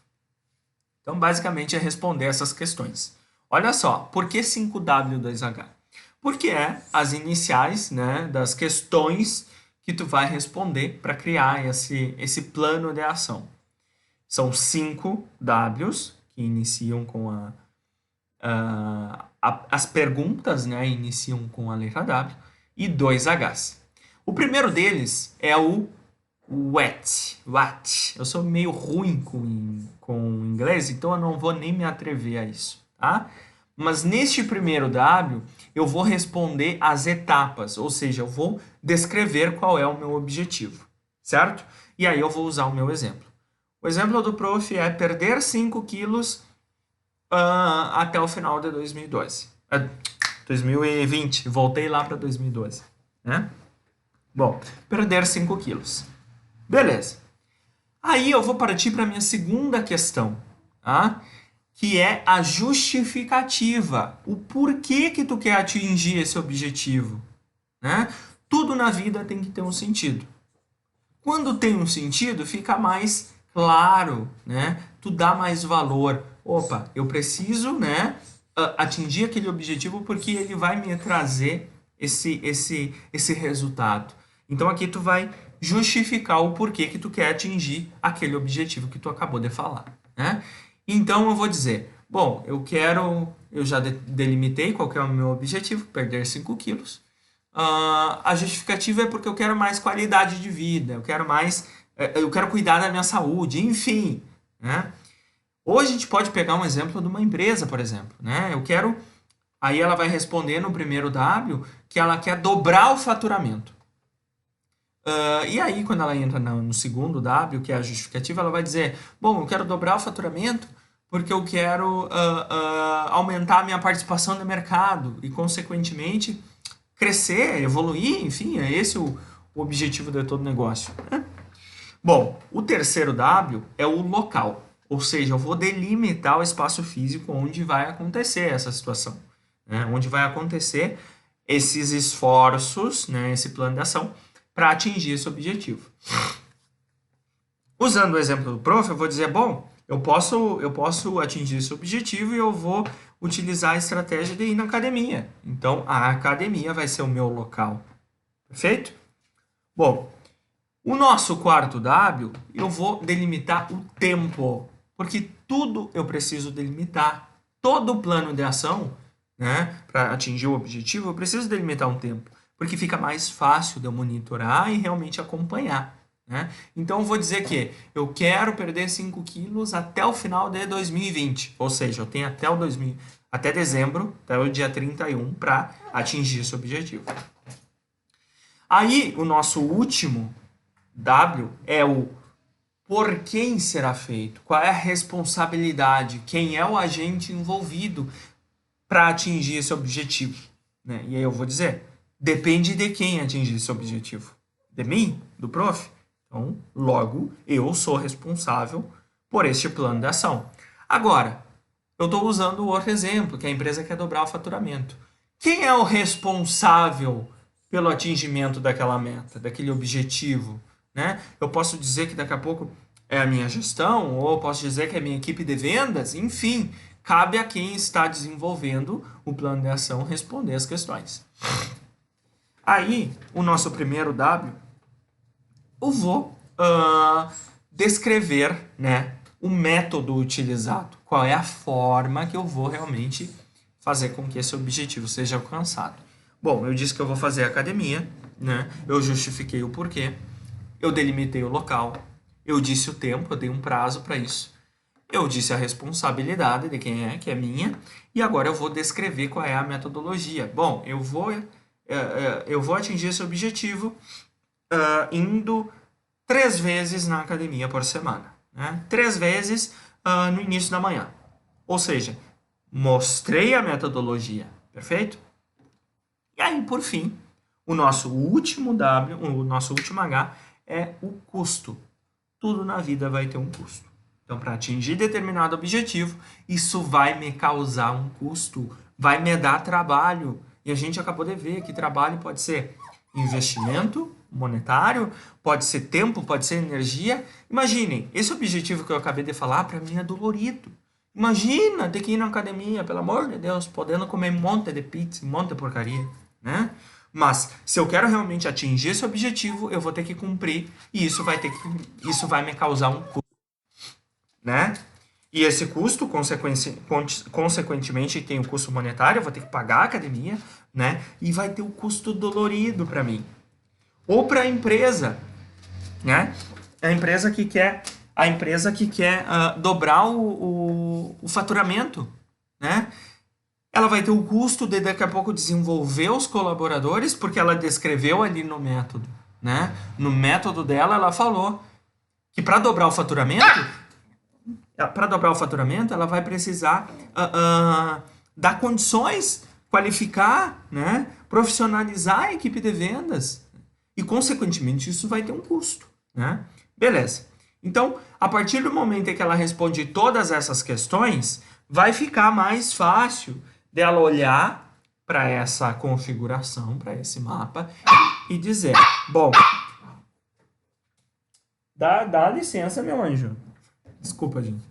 Então, basicamente, é responder essas questões. Olha só, por que 5W2H? Porque é as iniciais, né, das questões que tu vai responder para criar esse plano de ação. São 5 Ws que iniciam com as perguntas, né, iniciam com a letra W, e 2 Hs. O primeiro deles é o what. Eu sou meio ruim com inglês, então eu não vou nem me atrever a isso, tá? Mas neste primeiro W, eu vou responder as etapas, ou seja, eu vou descrever qual é o meu objetivo, certo? E aí eu vou usar o meu exemplo. O exemplo do prof é perder 5 quilos até o final de 2012. 2020, voltei lá para 2012, né? Bom, perder 5 quilos. Beleza. Aí eu vou partir para a minha segunda questão, tá? Que é a justificativa. O porquê que tu quer atingir esse objetivo, né? Tudo na vida tem que ter um sentido. Quando tem um sentido, fica mais claro, né? Tu dá mais valor. Opa, eu preciso, né, atingir aquele objetivo porque ele vai me trazer esse resultado. Então aqui tu vai justificar o porquê que tu quer atingir aquele objetivo que tu acabou de falar, né? Então eu vou dizer, bom, eu já delimitei qual que é o meu objetivo, perder 5 quilos. A justificativa é porque eu quero mais qualidade de vida, eu quero cuidar da minha saúde, enfim, né? Ou a gente pode pegar um exemplo de uma empresa, por exemplo, né? Aí ela vai responder no primeiro W que ela quer dobrar o faturamento. E aí, quando ela entra no segundo W, que é a justificativa, ela vai dizer, bom, eu quero dobrar o faturamento porque eu quero aumentar a minha participação no mercado e, consequentemente, crescer, evoluir, enfim, é esse o objetivo de todo negócio. Né? Bom, o terceiro W é o local, ou seja, eu vou delimitar o espaço físico onde vai acontecer essa situação. né? Onde vai acontecer esses esforços, né? Esse plano de ação para atingir esse objetivo. Usando o exemplo do prof, eu vou dizer, bom, eu posso atingir esse objetivo e eu vou utilizar a estratégia de ir na academia. Então, a academia vai ser o meu local. Perfeito? Bom, o nosso quarto W, eu vou delimitar o tempo, porque tudo eu preciso delimitar. Todo o plano de ação, né, para atingir o objetivo, eu preciso delimitar um tempo, porque fica mais fácil de eu monitorar e realmente acompanhar. Né? Então, eu vou dizer que eu quero perder 5 quilos até o final de 2020, ou seja, eu tenho até dezembro, até o dia 31, para atingir esse objetivo. Aí, o nosso último W é o por quem será feito, qual é a responsabilidade, quem é o agente envolvido para atingir esse objetivo. Né? E aí eu vou dizer, depende de quem atingir esse objetivo. De mim? Do prof? Então, logo, eu sou responsável por este plano de ação. Agora, eu estou usando o outro exemplo, que a empresa quer dobrar o faturamento. Quem é o responsável pelo atingimento daquela meta, daquele objetivo? Né? Eu posso dizer que daqui a pouco é a minha gestão, ou eu posso dizer que é a minha equipe de vendas, enfim, cabe a quem está desenvolvendo o plano de ação responder as questões. Aí, o nosso primeiro W, eu vou descrever, né, o método utilizado, qual é a forma que eu vou realmente fazer com que esse objetivo seja alcançado. Bom, eu disse que eu vou fazer academia, né? Eu justifiquei o porquê, eu delimitei o local, eu disse o tempo, eu dei um prazo para isso, eu disse a responsabilidade de quem é, que é minha, e agora eu vou descrever qual é a metodologia. Bom, eu vou atingir esse objetivo indo 3 vezes na academia por semana. Né? 3 vezes no início da manhã. Ou seja, mostrei a metodologia. Perfeito? E aí, por fim, o nosso último W, o nosso último H, é o custo. Tudo na vida vai ter um custo. Então, para atingir determinado objetivo, isso vai me causar um custo, vai me dar trabalho. E a gente acabou de ver que trabalho pode ser investimento monetário, pode ser tempo, pode ser energia. Imaginem, esse objetivo que eu acabei de falar, para mim é dolorido. Imagina ter que ir na academia, pelo amor de Deus, podendo comer um monte de pizza, um monte de porcaria, né? Mas se eu quero realmente atingir esse objetivo, eu vou ter que cumprir e isso vai me causar um custo, né? E esse custo, consequentemente, tem o custo monetário, eu vou ter que pagar a academia, né? E vai ter o custo dolorido para mim. Ou para a empresa, né? A empresa que quer dobrar o faturamento, né? Ela vai ter o custo de daqui a pouco desenvolver os colaboradores, porque ela descreveu ali no método, né? No método dela, ela falou que para dobrar o faturamento, ela vai precisar dar condições, qualificar, né? Profissionalizar a equipe de vendas. E, consequentemente, isso vai ter um custo, né? Beleza. Então, a partir do momento em que ela responde todas essas questões, vai ficar mais fácil dela olhar para essa configuração, para esse mapa, e dizer, bom, dá licença, meu anjo. Desculpa, gente.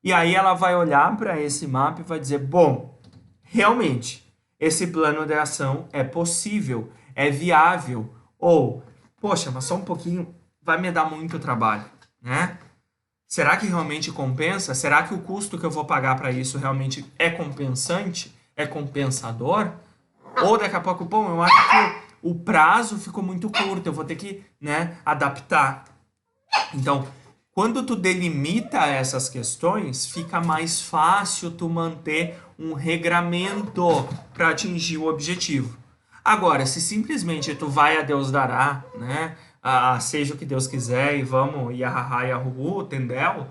E aí ela vai olhar para esse mapa e vai dizer, bom, realmente, esse plano de ação é possível, é viável, ou, poxa, mas só um pouquinho vai me dar muito trabalho, né? Será que realmente compensa? Será que o custo que eu vou pagar para isso realmente é compensante? É compensador? Ou daqui a pouco, bom, eu acho que o prazo ficou muito curto, eu vou ter que, né, adaptar. Então, quando tu delimita essas questões, fica mais fácil tu manter um regramento para atingir o objetivo. Agora, se simplesmente tu vai a Deus dará, né? Seja o que Deus quiser e vamos, iahahá, iahuhu, tendel,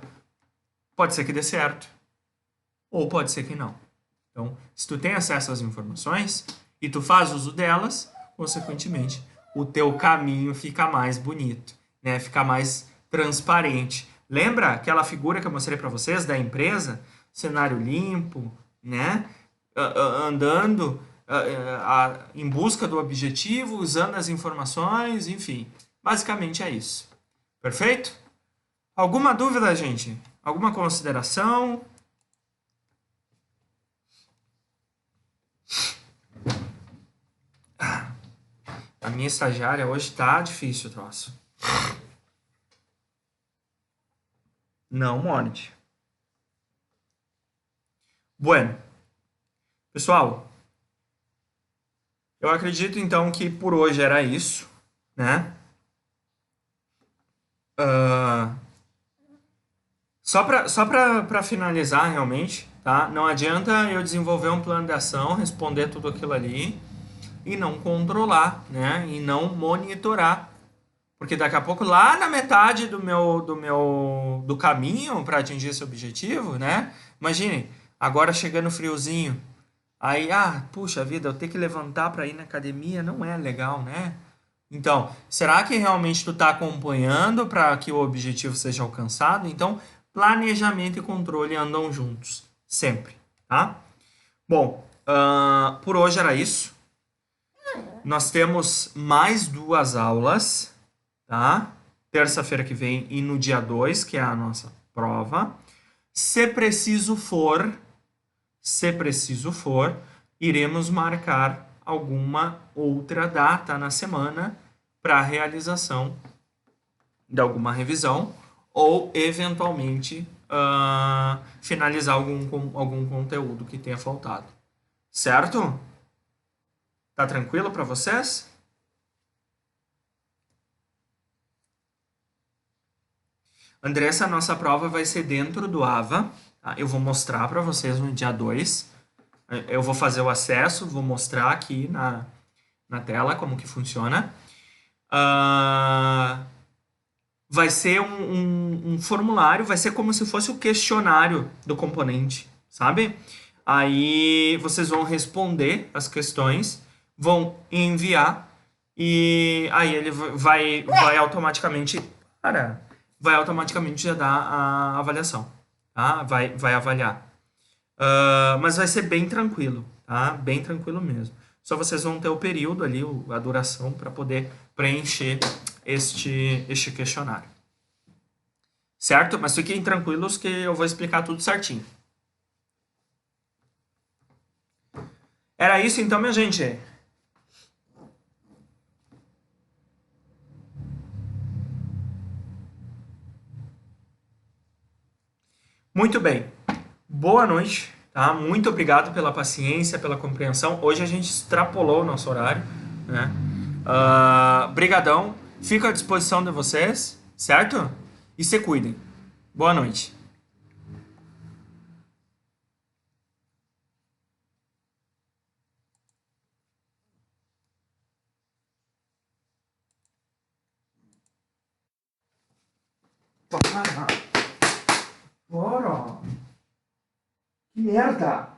pode ser que dê certo. Ou pode ser que não. Então, se tu tem acesso às informações e tu faz uso delas, consequentemente, o teu caminho fica mais bonito, né? Fica mais transparente. Lembra aquela figura que eu mostrei para vocês da empresa? Cenário limpo, né? andando em busca do objetivo, usando as informações, enfim. Basicamente é isso. Perfeito? Alguma dúvida, gente? Alguma consideração? A minha estagiária hoje tá difícil o troço. Não morde. Bueno. Pessoal, eu acredito então que por hoje era isso, né? Ah, só para finalizar realmente, tá? Não adianta eu desenvolver um plano de ação, responder tudo aquilo ali e não controlar, né? E não monitorar. Porque daqui a pouco, lá na metade do caminho para atingir esse objetivo, né? Imagine, agora chegando friozinho. Aí, puxa vida, eu ter que levantar para ir na academia não é legal, né? Então, será que realmente tu está acompanhando para que o objetivo seja alcançado? Então, planejamento e controle andam juntos, sempre, tá? Bom, por hoje era isso. Nós temos mais 2 aulas, tá? Terça-feira que vem e no dia 2, que é a nossa prova. Se preciso for, iremos marcar alguma outra data na semana para a realização de alguma revisão ou, eventualmente, finalizar algum conteúdo que tenha faltado. Certo? Tá tranquilo para vocês? Andressa, a nossa prova vai ser dentro do AVA. Tá? Eu vou mostrar para vocês no dia 2. Eu vou fazer o acesso, vou mostrar aqui na tela como que funciona. Vai ser um formulário, vai ser como se fosse o questionário do componente, sabe? Aí vocês vão responder as questões, vão enviar e aí ele vai automaticamente vai automaticamente já dar a avaliação, tá? Vai avaliar. Mas vai ser bem tranquilo, tá? Bem tranquilo mesmo. Só vocês vão ter o período ali, a duração, para poder preencher este questionário. Certo? Mas fiquem tranquilos que eu vou explicar tudo certinho. Era isso então, minha gente. Muito bem. Boa noite, tá? Muito obrigado pela paciência, pela compreensão. Hoje a gente extrapolou o nosso horário, né? Brigadão. Fico à disposição de vocês, certo? E se cuidem. Boa noite. Para. Bora. Que merda.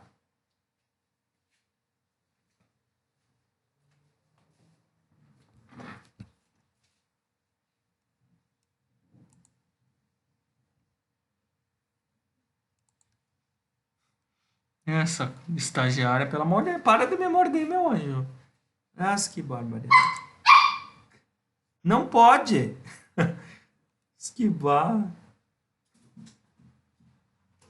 Essa estagiária, pelo amor de Deus, para de me morder, meu anjo. Nossa, que barbaridade. Não pode. Que bar.